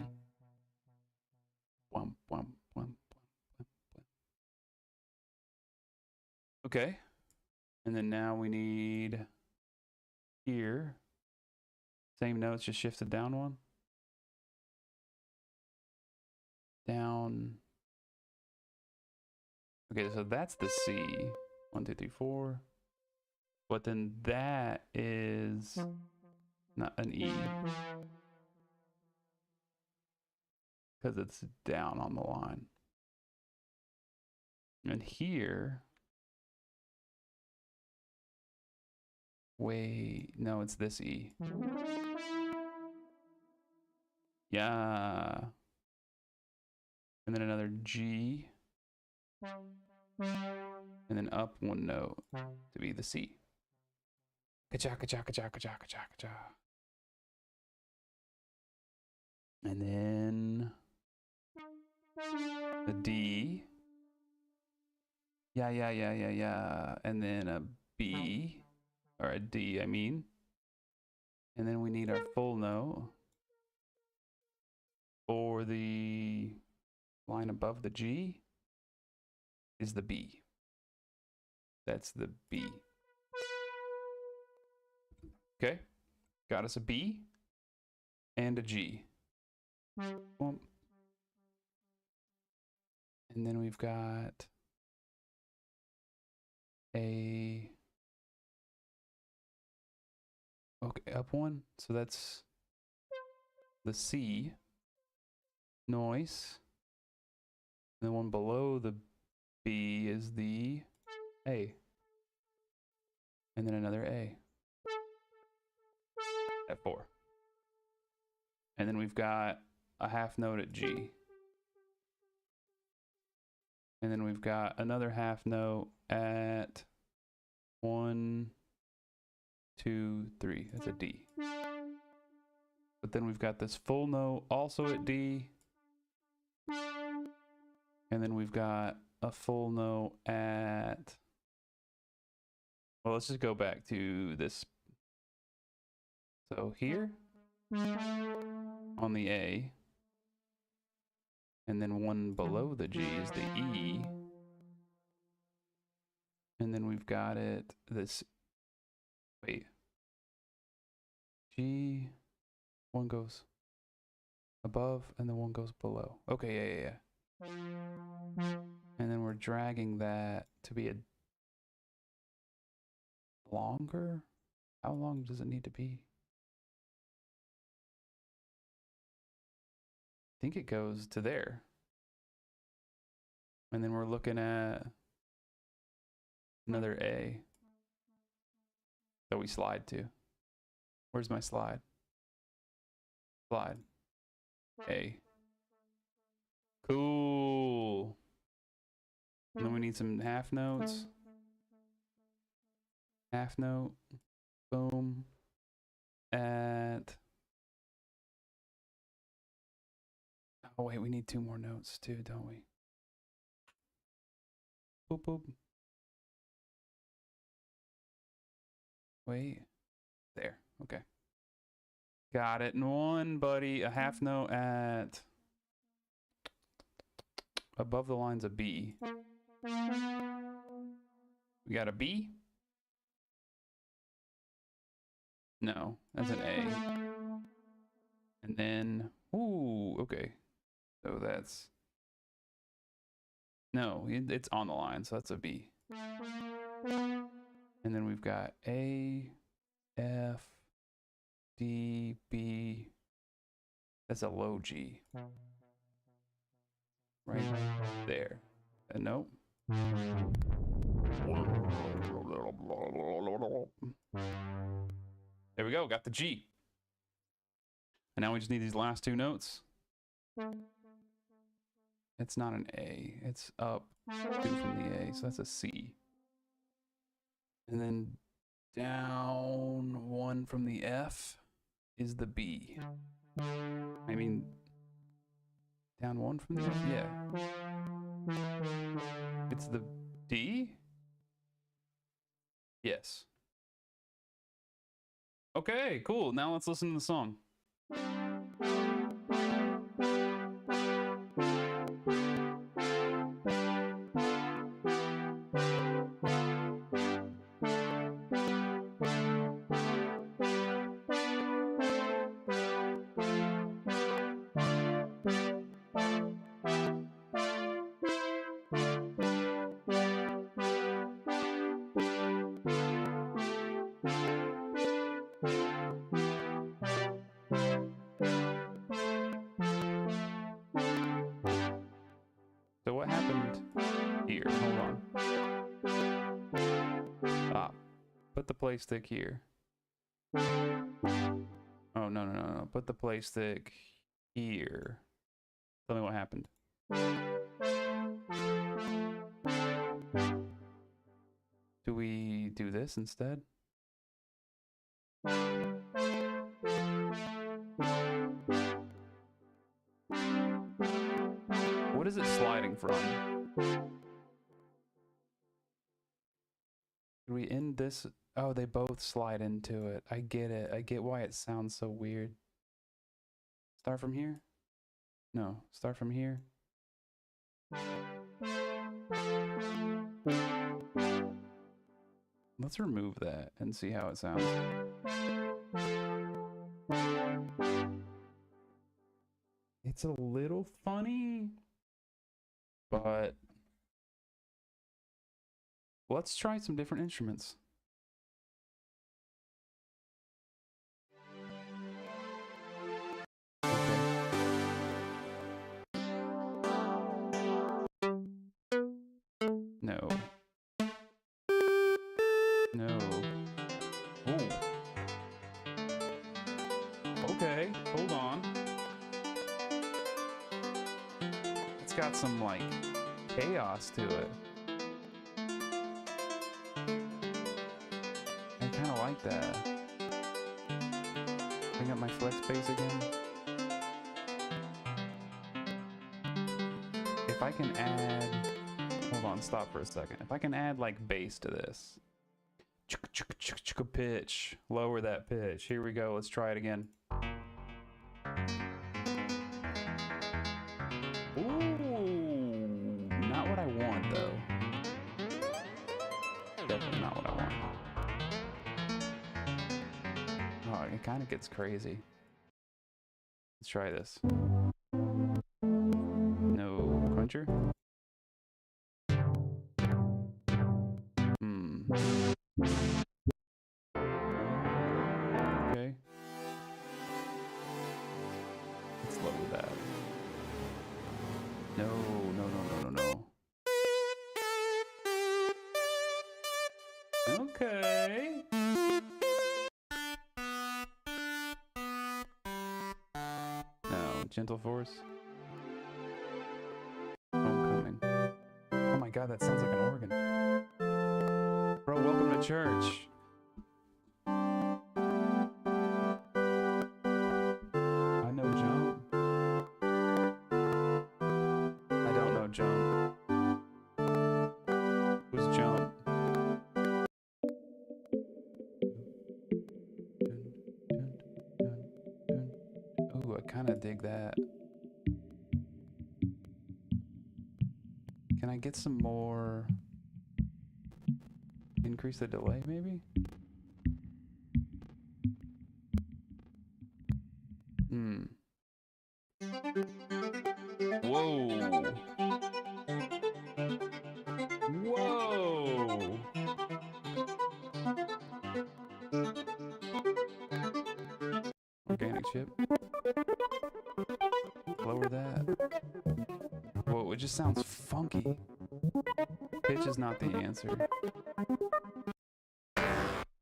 Whump, whump, whump, whump, whump. Okay. And then now we need here. Same notes, just shifted down one. Down. Okay, so that's the C. 1, 2, 3, 4. But then that is not an E. Because it's down on the line. And here. Wait, no, it's this E. Yeah. And then another G. And then up one note to be the C. Ka-cha, ka-cha, ka-cha, ka-cha, ka-cha, ka-cha. And then a D. Yeah. And then a B. Or a D, I mean. And then we need our full note for the line above the G is the B. That's the B. Okay. Got us a B and a G. And then we've got a... Okay, up one. So that's the C. Noise. And the one below the B is the A. And then another A. At 4. And then we've got a half note at G. And then we've got another half note at 1, 2, 3. That's a D. But then we've got this full note also at D. And then we've got a full note at... Well, let's just go back to this. So here on the A. And then one below the G is the E. And then we've got it, this, wait. G, one goes above and then one goes below. Okay, yeah. And then we're dragging that to be a longer? How long does it need to be? I think it goes to there. And then we're looking at another A that we slide to. Where's my slide? Slide. A. Cool. And then we need some half notes. half note, boom, at, oh wait, we need 2 more notes too, don't we? Boop, boop. Wait, there, okay. Got it in 1, buddy. A half note at above the lines of B. We got a B? No, that's an A. And then, ooh, okay. So that's, no, it's on the line, so that's a B. And then we've got A, F, D, B. That's a low G. Right there. And nope. There we go, got the G. And now we just need these last 2 notes. It's not an A, it's up 2 from the A, so that's a C. And then down 1 from the F is the B. I mean, down 1 from the F, yeah. It's the D? Yes. Okay, cool. Now let's listen to the song. So what happened here? Hold on. Stop. Put the play stick here. Oh, no. Put the play stick here. Tell me what happened. Do we do this instead? What is it sliding from? Did we end this? Oh, they both slide into it. I get it. I get why it sounds so weird. Start from here? No, start from here. Let's remove that and see how it sounds. It's a little funny, but let's try some different instruments. No. No. Ooh. Okay, hold on. It's got some, like, chaos to it. I kind of like that. Bring up my flex bass again. If I can add... Hold on, stop for a second. If I can add, like, bass to this. Pitch. Lower that pitch. Here we go. Let's try it again. Ooh, not what I want though. Definitely not what I want. Oh, it kind of gets crazy. Let's try this. No cruncher. Okay. Let's lower that. No. Okay. No, gentle force. Homecoming. Oh my god, that sounds like an organ. Bro, welcome to church. kind of dig that. Can I get some more? Increase the delay, maybe? Whoa. Whoa. Organic chip. Lower that. Whoa, it just sounds funky. Pitch is not the answer.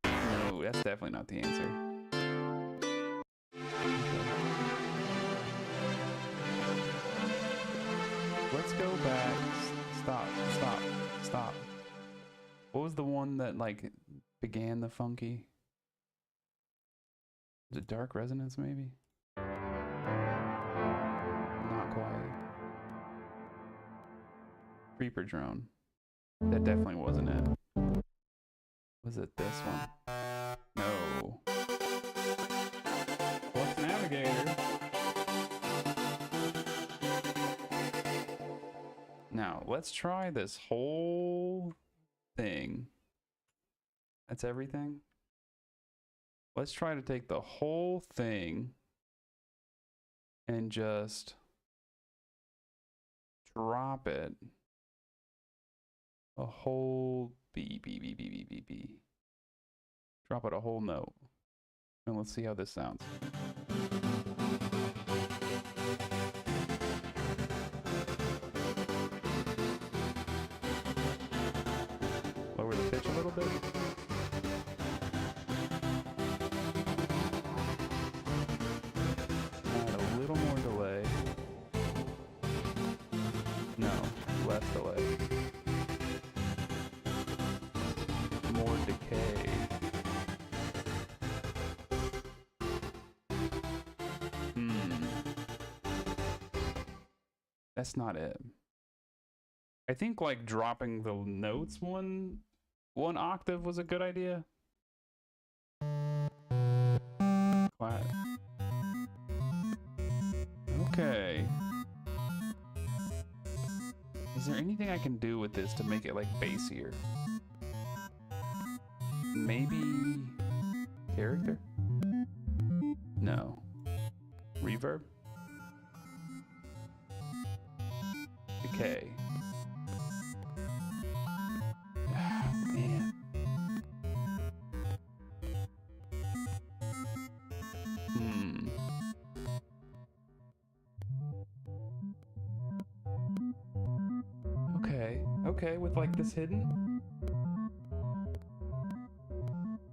No, that's definitely not the answer. Let's go back. Stop. What was the one that like began the funky? Was it Dark Resonance maybe? Not quite. Creeper Drone. That definitely wasn't it. Was it this one? No. Flux Navigator. Now, let's try this whole thing. That's everything? Let's try to take the whole thing and just drop it a whole B. Drop it a whole note. And let's see how this sounds. Lower the pitch a little bit. Add a little more delay. No, less delay. More decay. That's not it. I think like dropping the notes one octave was a good idea. Quiet. Okay. Is there anything I can do with this to make it like bassier? Maybe character? No. Reverb? Decay. Man. Okay, with like this hidden.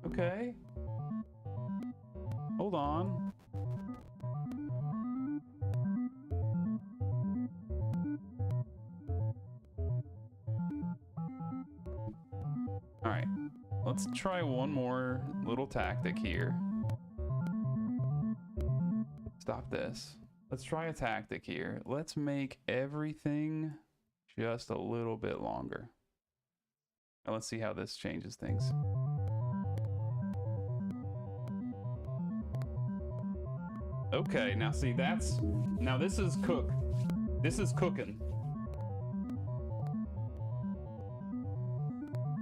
Okay. Hold on. All right. Let's try one more little tactic here. Stop this. Let's try a tactic here. Let's make everything just a little bit longer. And let's see how this changes things. Okay, now see now this is cook. This is cooking.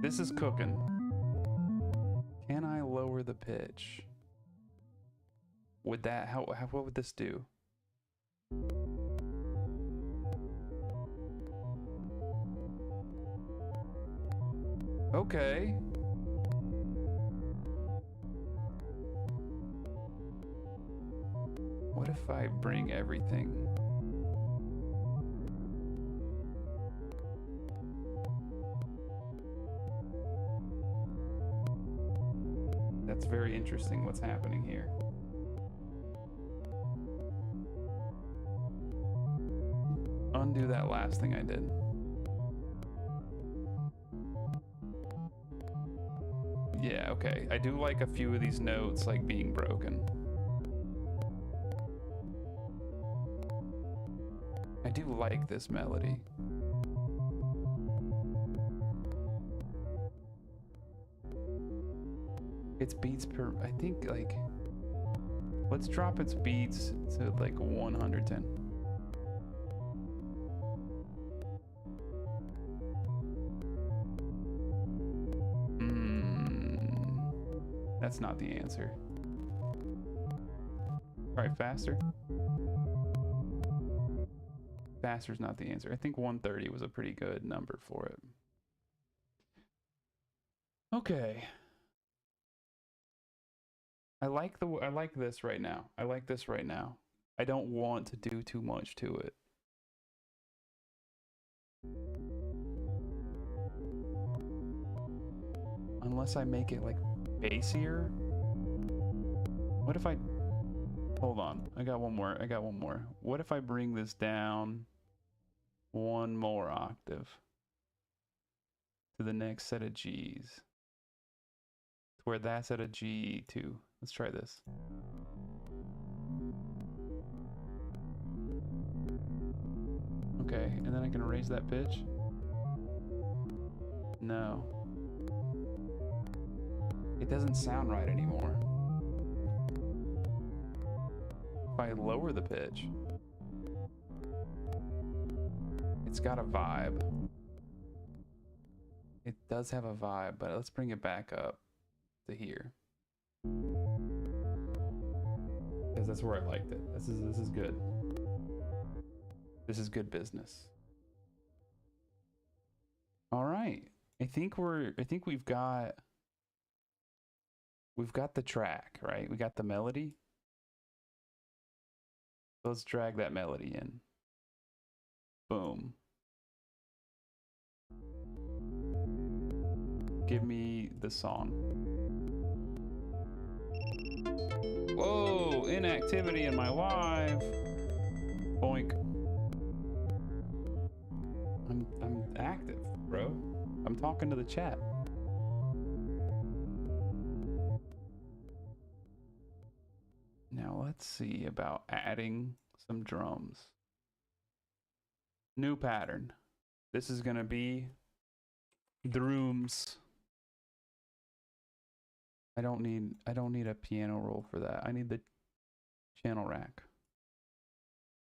This is cooking. Can I lower the pitch? Would that, what would this do? Okay. What if I bring everything? That's very interesting what's happening here. Undo that last thing I did. Yeah, okay. I do like a few of these notes like being broken. I do like this melody. It's beats per, I think like, Let's drop its beats to like 110. That's not the answer. Probably faster. Faster's not the answer. I think 130 was a pretty good number for it. Okay. I like this right now. I like this right now. I don't want to do too much to it. Unless I make it like bassier. What if I, hold on, I got one more. What if I bring this down one more octave to the next set of G's, to where that's at a G2. Let's try this. Okay, and then I can raise that pitch. No. It doesn't sound right anymore. If I lower the pitch, it's got a vibe. It does have a vibe, but let's bring it back up to here. Because that's where I liked it. This is good. This is good business. All right. I think we've got the track, right? We got the melody. Let's drag that melody in. Boom. Give me the song. Whoa, inactivity in my live. Boink. I'm active, bro. I'm talking to the chat. Now let's see about adding some drums. New pattern. This is gonna be drums. I don't need a piano roll for that. I need the channel rack.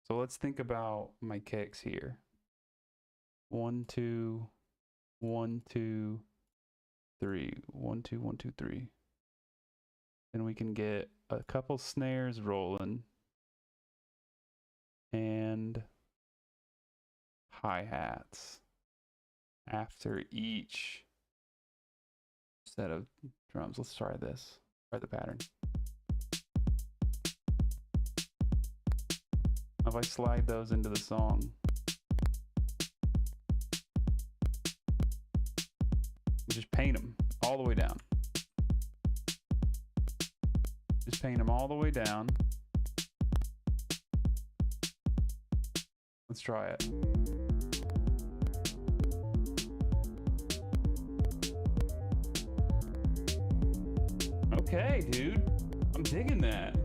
So let's think about my kicks here. 1, 2, 1, 2, 3. 1, 2, 1, 2, 3. Then we can get a couple snares rolling and hi-hats after each set of drums. Let's try this. Try the pattern. If I slide those into the song, just paint them all the way down. Just paint them all the way down. Let's try it. Okay, dude. I'm digging that.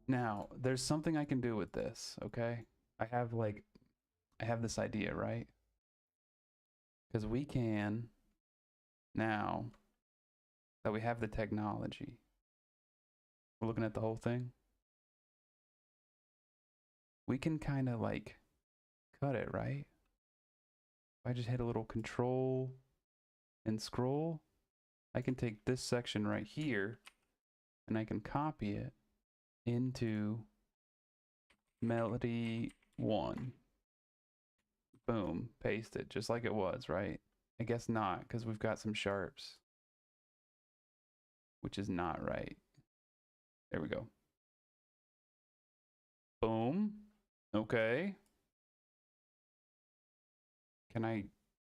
Now, there's something I can do with this, okay? I have this idea, right? Because we can, now that we have the technology, we're looking at the whole thing, we can kind of like cut it, right? If I just hit a little control and scroll, I can take this section right here and I can copy it into melody 1. Boom, paste it just like it was, right? I guess not, because we've got some sharps, which is not right. There we go. Boom. Okay.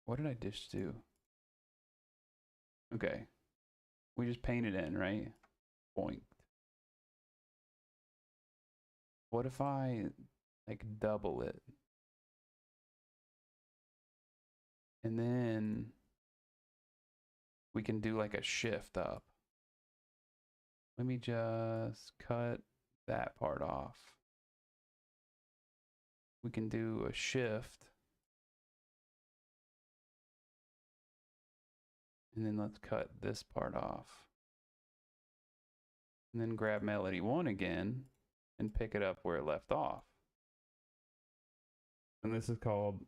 What did I just do? Okay. We just painted in, right? Boink. What if I like double it? And then we can do like a shift up. Let me just cut that part off. We can do a shift. And then let's cut this part off. And then grab melody 1 again and pick it up where it left off. And this is called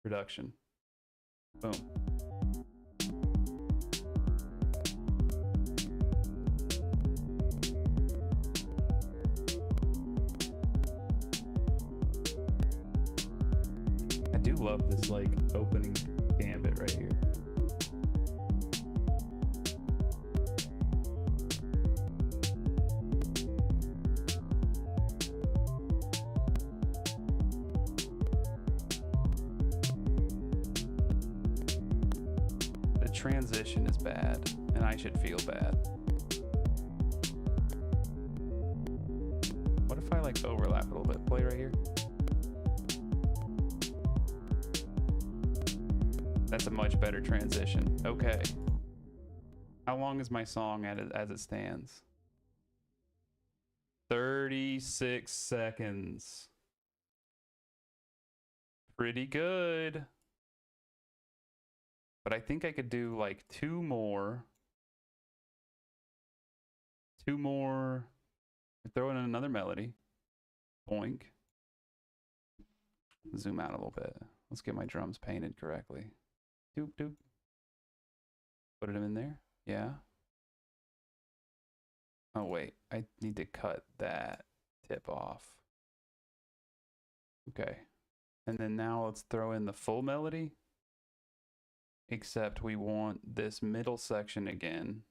production. Boom. I do love this like opening gambit right here. Transition is bad, and I should feel bad. What if I like overlap a little bit? Play right here. That's a much better transition. Okay. How long is my song as it stands? 36 seconds. Pretty good. But I think I could do like two more. Throw in another melody. Boink. Zoom out a little bit. Let's get my drums painted correctly. Doop doop. Put them in there. Yeah. Oh wait, I need to cut that tip off. Okay. And then now let's throw in the full melody. Except we want this middle section again.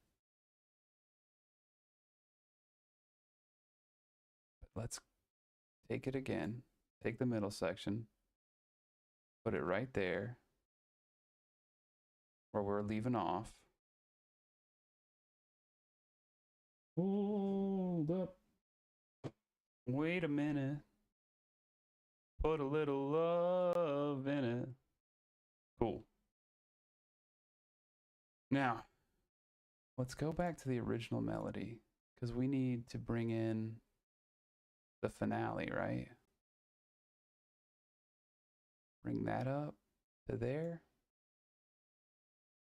Let's take it again. Take the middle section. Put it right there. Where we're leaving off. Hold up. Wait a minute. Put a little love in it. Cool. Now, let's go back to the original melody because we need to bring in the finale, right? Bring that up to there.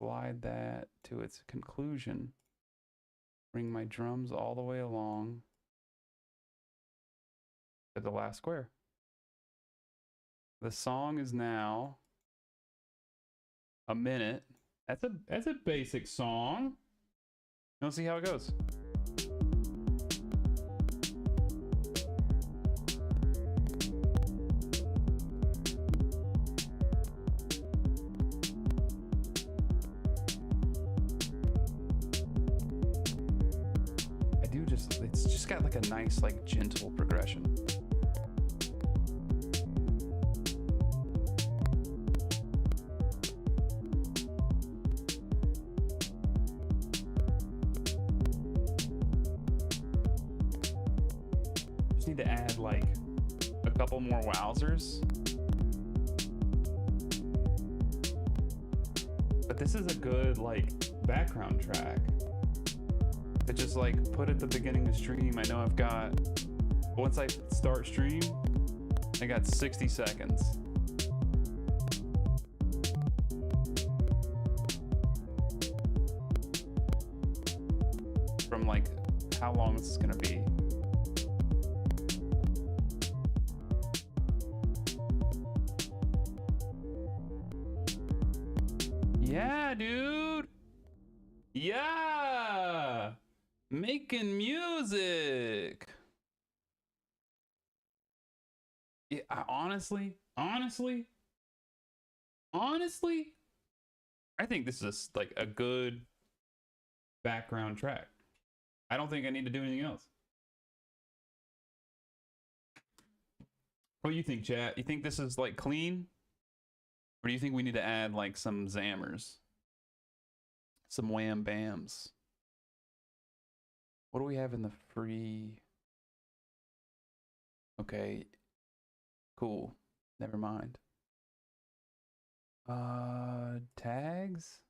Slide that to its conclusion. Bring my drums all the way along to the last square. The song is now a minute. That's a basic song. Let's see how it goes. It's just got like a nice, like gentle progression. Just need to add like a couple more wowzers. But this is a good like background track. To just like put at the beginning of stream. I know I've got, once I start stream, I got 60 seconds. From like how long this is gonna be. Yeah, dude. Yeah. Making music. Yeah, honestly, I think this is like a good background track. I don't think I need to do anything else. What do you think, chat? You think this is like clean? Or do you think we need to add like some zammers? Some wham bams? What do we have in the free? Okay. Cool. Never mind. Tags?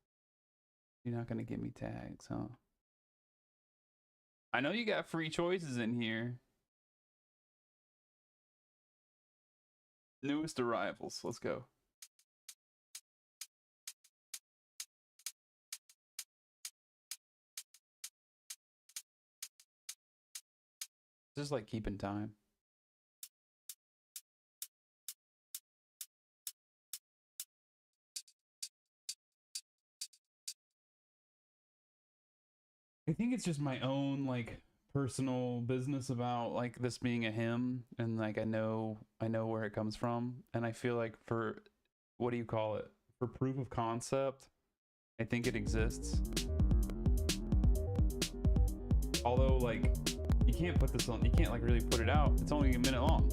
You're not gonna give me tags, huh? I know you got free choices in here. Newest arrivals. Let's go. Just like keeping time. I think it's just my own like personal business about like this being a hymn, and like I know where it comes from, and I feel like for what do you call it? For proof of concept, I think it exists. Although like you can't put this on, you can't like really put it out. It's only a minute long.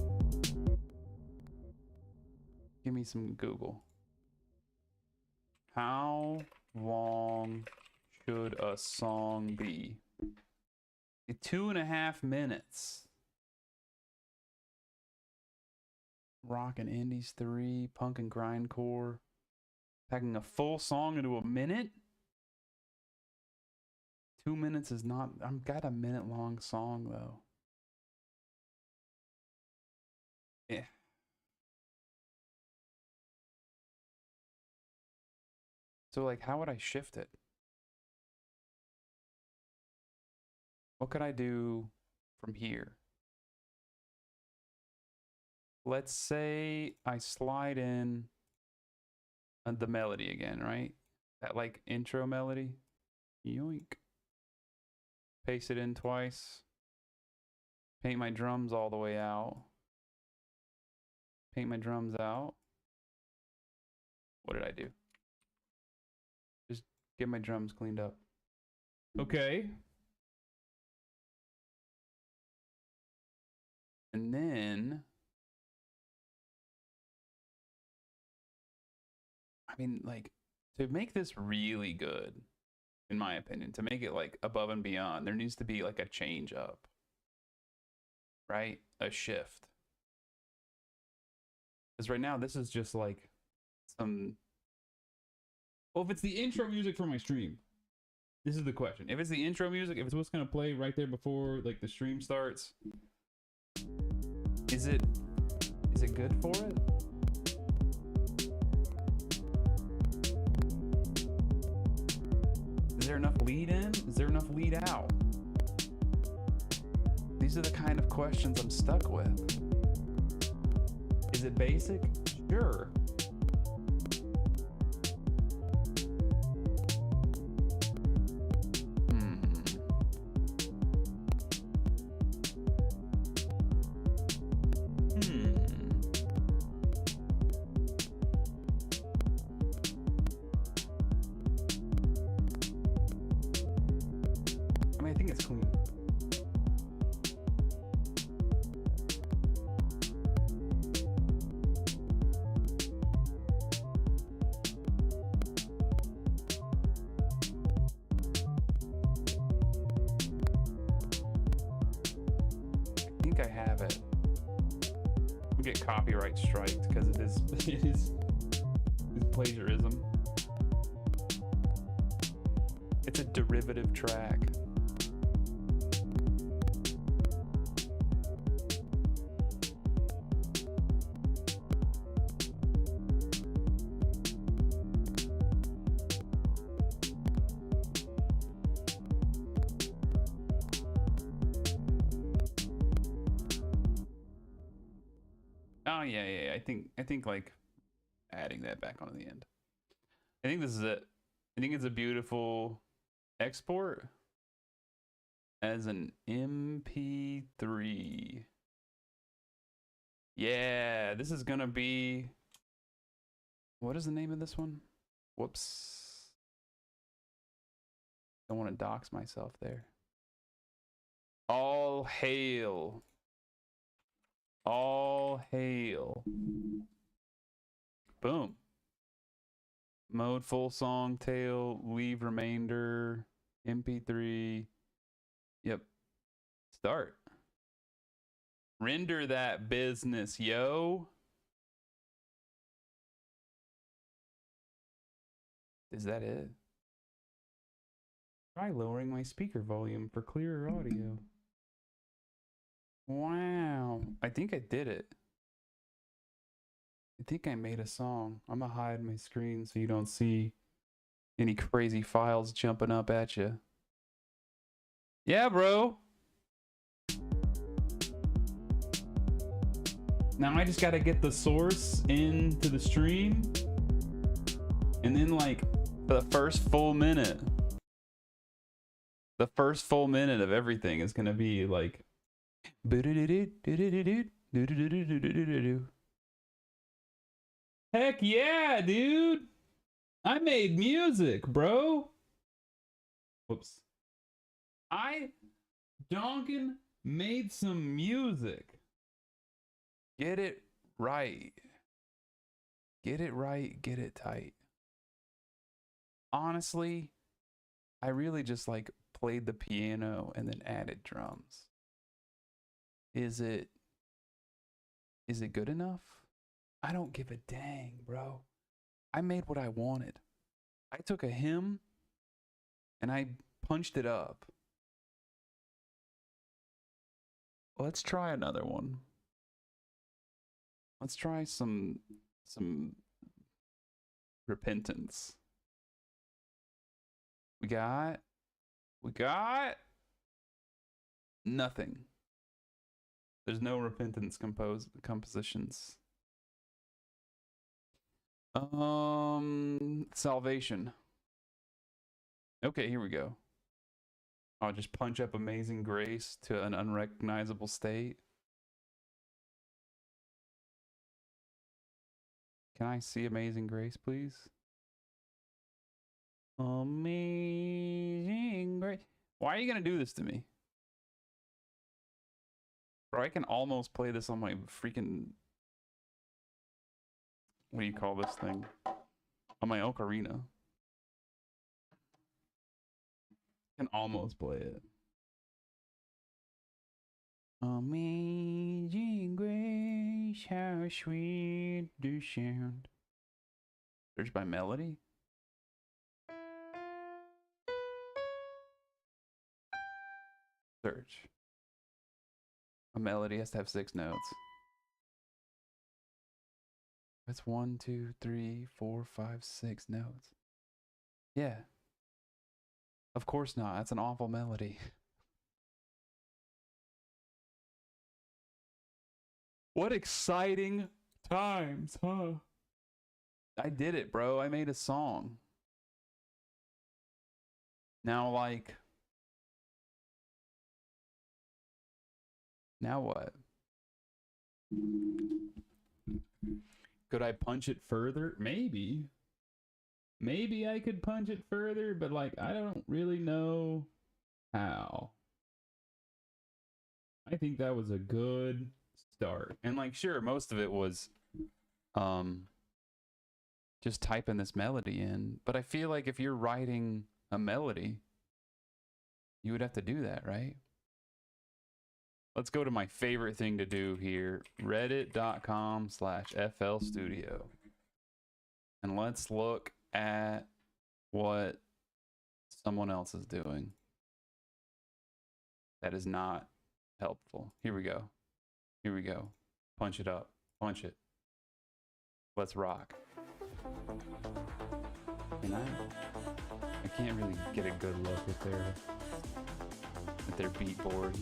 Give me some Google. How long should a song be? 2.5 minutes. Rock and Indies 3, punk and grindcore. Packing a full song into a minute? 2 minutes is not. I've got a minute long song though. Yeah. So like, how would I shift it? What could I do from here? Let's say I slide in the melody again, right? That like intro melody. Yoink. Paste it in twice. Paint my drums all the way out. Paint my drums out. What did I do? Just get my drums cleaned up. Okay. And then, I mean, like, to make this really good, in my opinion, to make it like above and beyond, there needs to be like a change up, right? A shift. Because right now, this is just like some. Well, if it's the intro music for my stream, this is the question. If it's the intro music, if it's what's gonna play right there before like the stream starts, is it good for it? Is there enough lead in? Is there enough lead out? These are the kind of questions I'm stuck with. Is it basic? Sure. I mean, I think it's clean. I think I have it. We'll get copyright striked because it is plagiarism. It's a derivative track. Oh yeah. I think like adding that back on the end. I think this is it. I think it's a beautiful export as an MP3. Yeah, this is gonna be. What is the name of this one? Whoops. Don't want to dox myself there. All hail. All hail. Boom. Mode full song tail, leave remainder, MP3. Yep. Start. Render that business, yo. Is that it? Try lowering my speaker volume for clearer audio. Wow. I think I did it. I think I made a song. I'm gonna hide my screen so you don't see any crazy files jumping up at you. Yeah, bro. Now I just gotta get the source into the stream. And then like for the first full minute of everything is gonna be like heck yeah, dude. I made music, bro. Whoops. I donkin made some music. Get it right. Get it right, get it tight. Honestly, I really just like played the piano and then added drums. Is it good enough? I don't give a dang, bro. I made what I wanted. I took a hymn and I punched it up. Let's try another one. Let's try some repentance. We got nothing. There's no repentance compositions. Salvation. Okay, here we go. I'll just punch up Amazing Grace to an unrecognizable state. Can I see Amazing Grace, please? Amazing Grace. Why are you gonna do this to me? Bro, I can almost play this on my freaking... What do you call this thing? On my ocarina. I can almost play it. Amazing grace, how sweet the sound. Search by melody. Search. A melody has to have 6 notes. That's 1, 2, 3, 4, 5, 6 notes. Yeah. Of course not. That's an awful melody. What exciting times, huh? I did it, bro. I made a song. Now, like... Now what? Could I punch it further? Maybe. Maybe I could punch it further, but like, I don't really know how. I think that was a good start. And like, sure, most of it was just typing this melody in. But I feel like if you're writing a melody, you would have to do that, right? Let's go to my favorite thing to do here, reddit.com/FLstudio. And let's look at what someone else is doing. That is not helpful. Here we go. Here we go. Punch it up. Punch it. Let's rock. Can I can't really get a good look at their beat board.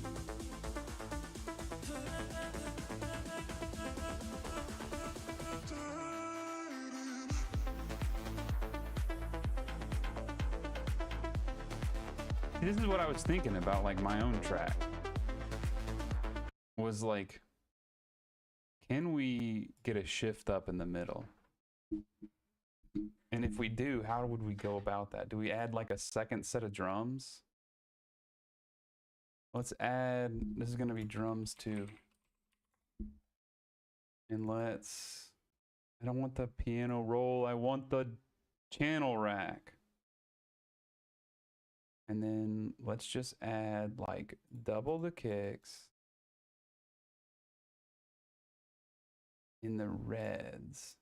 This is what I was thinking about, like my own track. Was like, can we get a shift up in the middle? And if we do, how would we go about that? Do we add like a second set of drums? Let's add, this is gonna be drums too. And I don't want the piano roll, I want the channel rack. And then let's just add like double the kicks. in the reds.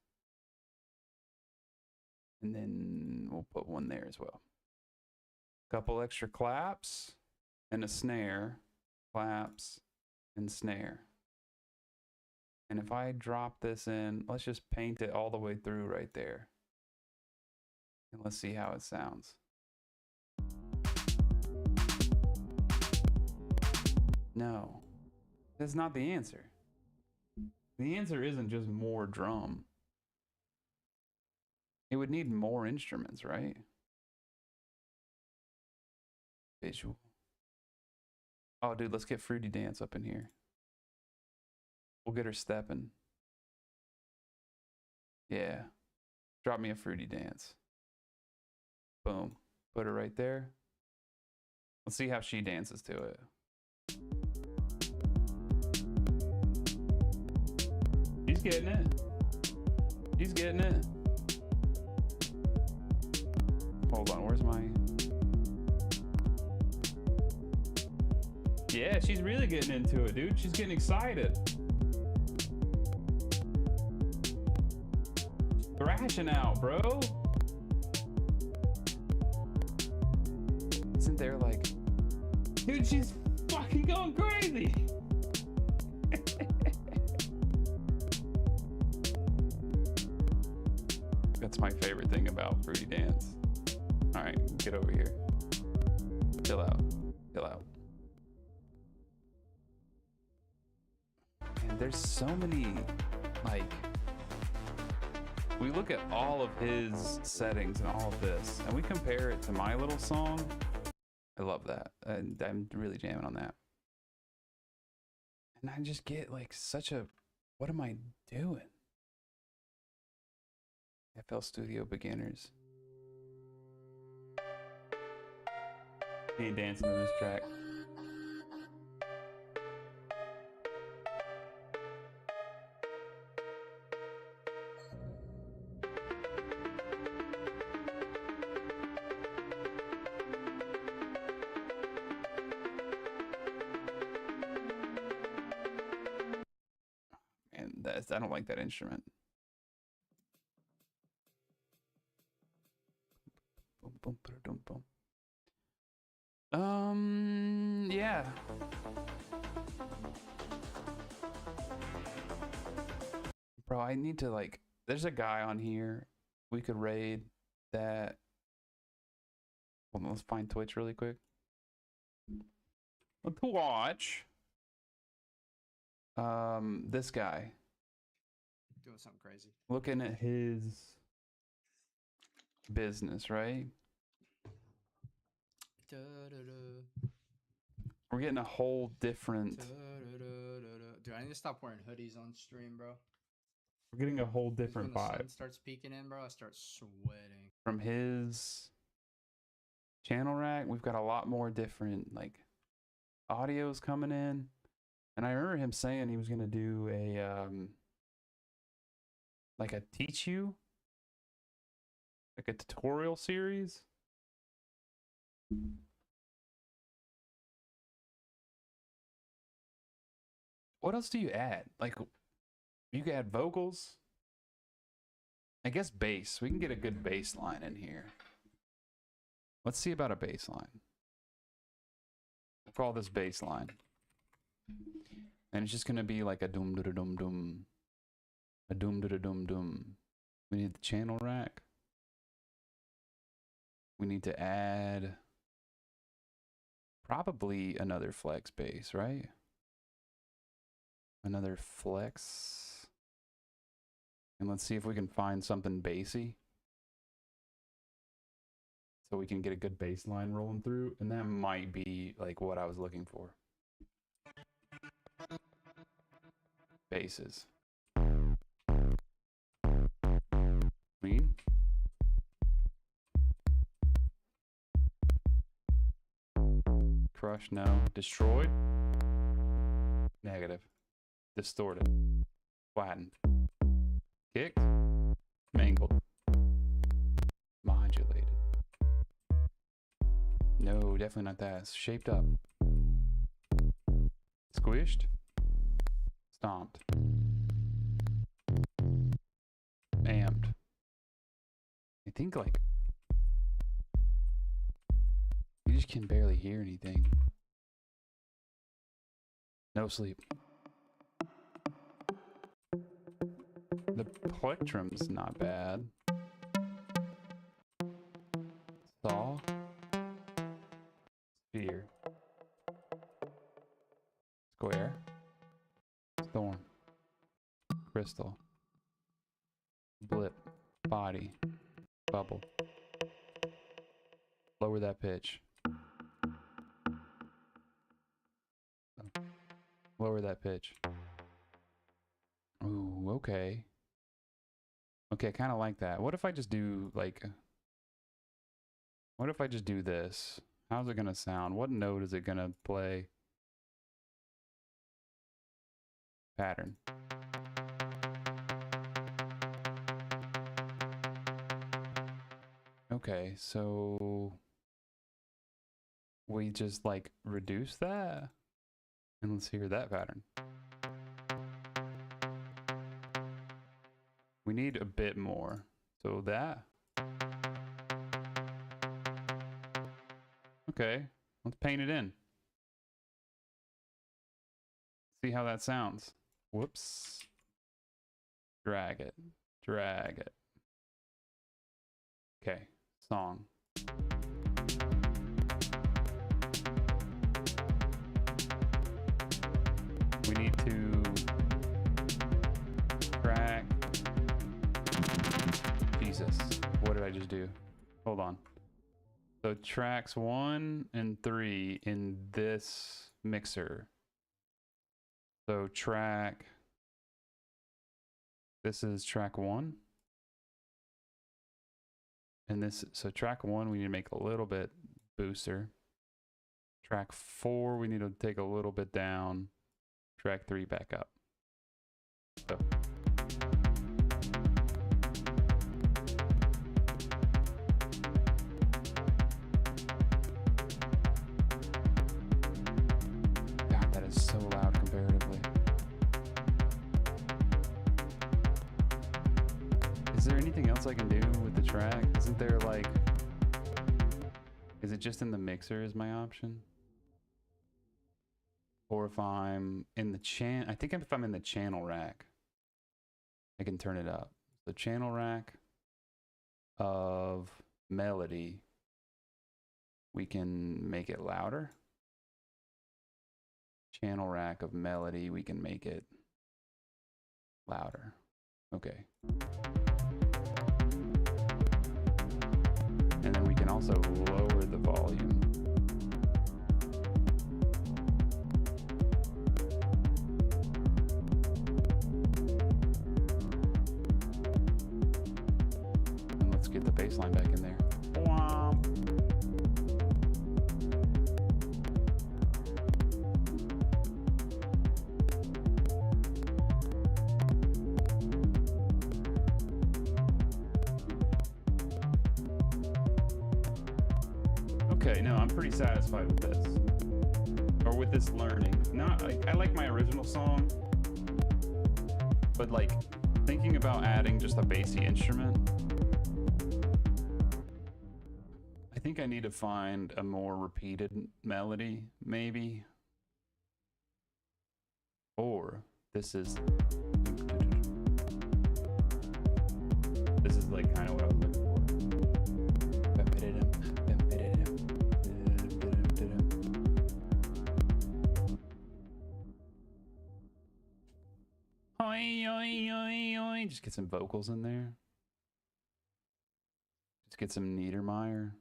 And then we'll put one there as well. Couple extra claps and a snare. Claps and snare. And if I drop this in, let's just paint it all the way through right there. And let's see how it sounds. No, that's not the answer. The answer isn't just more drum. It would need more instruments, right? Visual. Oh, dude, let's get Fruity Dance up in here. We'll get her stepping. Yeah. Drop me a Fruity Dance. Boom. Put her right there. Let's see how she dances to it. She's getting it. She's getting it. Hold on, where's my... Yeah, she's really getting into it, dude. She's getting excited. Thrashing out, bro. Isn't there like... Dude, she's fucking going crazy. That's my favorite thing about Fruity Dance. All right, get over here. Chill out. Chill out. And there's so many, like, we look at all of his settings and all of this, and we compare it to my little song. I love that. And I'm really jamming on that. And I just get like such a, what am I doing? FL Studio beginners. He ain't dancing to this track. And that's, I don't like that instrument. Boom, boom, boom, boom. Yeah. Bro, I need to like, there's a guy on here we could raid that. Hold on, let's find Twitch really quick. Let's watch. This guy. Doing something crazy. Looking at his business, right? We're getting a whole different... Dude, I need to stop wearing hoodies on stream, bro. We're getting a whole different when the vibe. sun starts peeking in, bro, I start sweating. From his channel rack, we've got a lot more different, like, audios coming in. And I remember him saying he was going to do a, like a teach you, like a tutorial series. What else do you add? Like, you can add vocals. I guess bass. We can get a good bass line in here. Let's see about a bass line. We'll call this bass line. And it's just going to be like a doom da dum dum. A doom da dum dum. We need the channel rack. We need to add probably another flex bass, right? Another flex. And let's see if we can find something bassy. So we can get a good bass line rolling through. And that might be like what I was looking for. Basses. Clean. Crush, no. Destroyed. Negative. Distorted. Flattened. Kicked. Mangled. Modulated. No, definitely not that. Shaped up. Squished. Stomped. think like you just can barely hear anything. No sleep. The plectrum's not bad. Saw. Sphere. Square. Storm. Crystal. Blip. Body. Bubble. Lower that pitch. Lower that pitch. Ooh, okay. Okay, I kind of like that. What if I just do like... What if I just do this? How's it gonna sound? What note is it gonna play? Pattern. Okay, so we just like reduce that and let's hear that pattern. We need a bit more. So that. Okay, let's paint it in. See how that sounds. Whoops. Drag it. Drag it. Okay, song. We need to track. Jesus, what did I just do? Hold on. So tracks 1 and 3 in this mixer. So track, this is track 1. And this, so track 1 we need to make a little bit booster. Track 4 we need to take a little bit down. Track 3 back up. So. God, that is so loud comparatively. Is there anything else I can do with the track? Isn't there like... Is it just in the mixer is my option? Or if I'm in the I think if I'm in the channel rack, I can turn it up. The channel rack of melody, we can make it louder. Channel rack of melody, we can make it louder. Okay. And then we can also lower the volume. And let's get the bass line back in there. Womp. Okay, no, I'm pretty satisfied with this. Or with this learning. Not, I like my original song, but like thinking about adding just a bassy instrument, I think I need to find a more repeated melody, maybe. Or this is like kind of what I was looking for. Just get some vocals in there. Just get some Niedermeyer.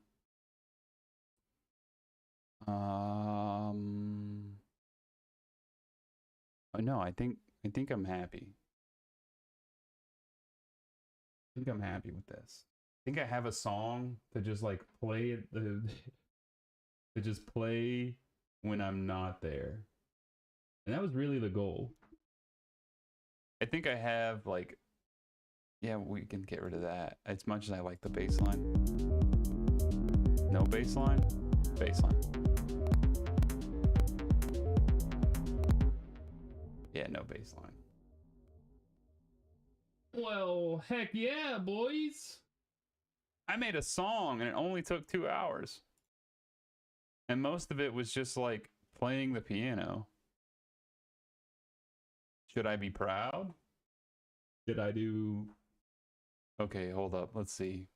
Oh no, I think I'm happy. I think I'm happy with this. I think I have a song to just like play it to just play when I'm not there. And that was really the goal. I think I have like, yeah, we can get rid of that. As much as I like the bass line. No bass line? Bass line. Yeah, no bass line. Well, heck yeah, boys. I made a song and it only took 2 hours. And most of it was just like playing the piano. Should I be proud? Did I do... Okay, hold up. Let's see.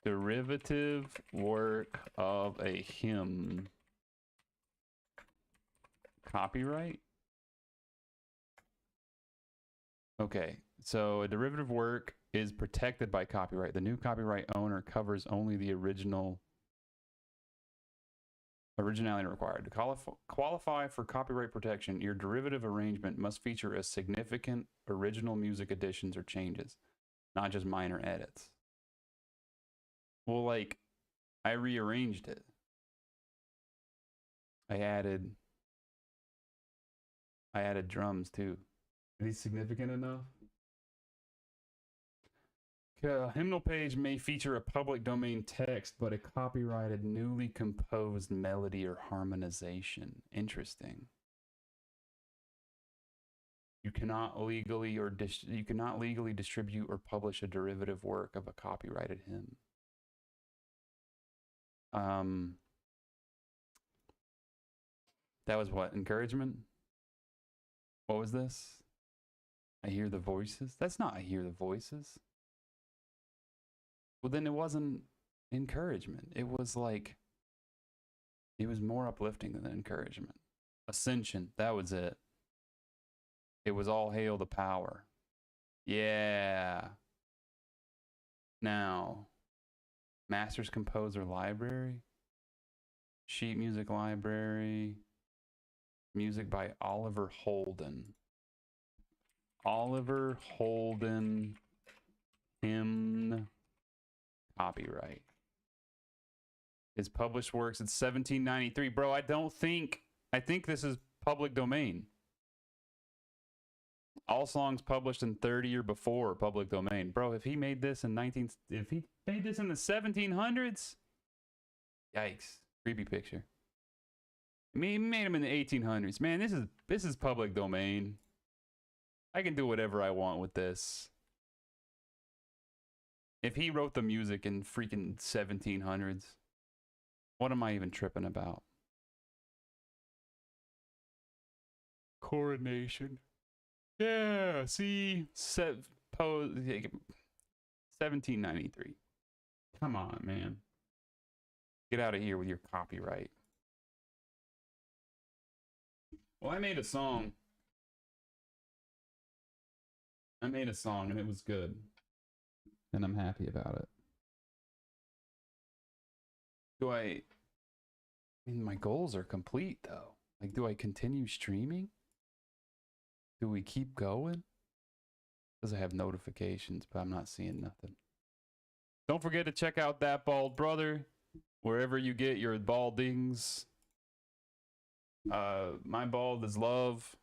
Derivative work of a hymn. Copyright? Okay, so a derivative work is protected by copyright. The new copyright owner covers only the originality required. To qualify for copyright protection, your derivative arrangement must feature a significant original music additions or changes, not just minor edits. Well, like, I rearranged it. I added drums too. Are these significant enough? A hymnal page may feature a public domain text, but a copyrighted newly composed melody or harmonization. Interesting. You cannot legally distribute or publish a derivative work of a copyrighted hymn. That was what? Encouragement? What was this? I hear the voices? That's not I hear the voices. Well, then it wasn't encouragement. It was like, it was more uplifting than encouragement. Ascension, that was it. It was all hail the power. Yeah. Now, Masters Composer Library, Sheet Music Library, music by Oliver Holden. Oliver Holden, hymn, copyright. His published works in 1793. Bro, I think this is public domain. All songs published in 30 or before public domain. Bro, if he made this in the 1700s, yikes. Creepy picture. I mean, he made them in the 1800s. Man, this is public domain. I can do whatever I want with this. If he wrote the music in freaking 1700s, what am I even tripping about? Coronation. Yeah, see, 1793. Come on, man. Get out of here with your copyright. Well, I made a song. And it was good. And I'm happy about it. I mean, my goals are complete, though. Like, do I continue streaming? Do we keep going? Because I have notifications, but I'm not seeing nothing. Don't forget to check out ThatBaldBrother, wherever you get your baldings. My bald is love.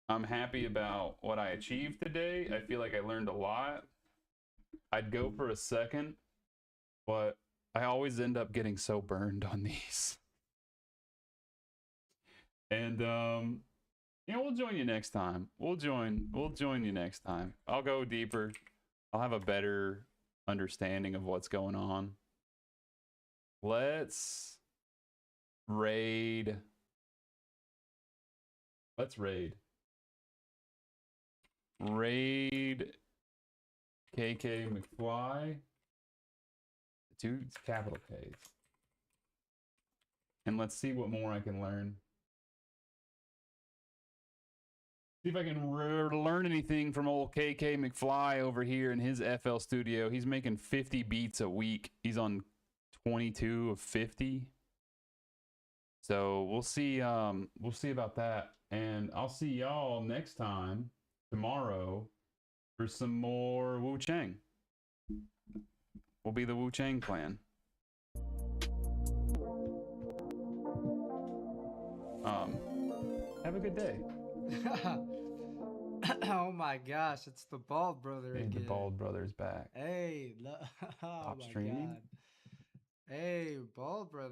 I'm happy about what I achieved today. I feel like I learned a lot. I'd go for a second, but I always end up getting so burned on these. And you know, we'll join you next time. We'll join you next time. I'll go deeper. I'll have a better understanding of what's going on. Let's raid. Raid KK McFly. Two capital K's. And let's see what more I can learn. See if I can learn anything from old KK McFly over here in his FL studio. He's making 50 beats a week. He's on 22 of 50. So we'll see about that. And I'll see y'all next time, tomorrow, for some more Wu Chang. We'll be the Wu Chang clan. Have a good day. Oh my gosh, it's the Bald Brother again. The Bald Brother's back. Hey, oh Stop my streaming. God. Hey, Bald Brother.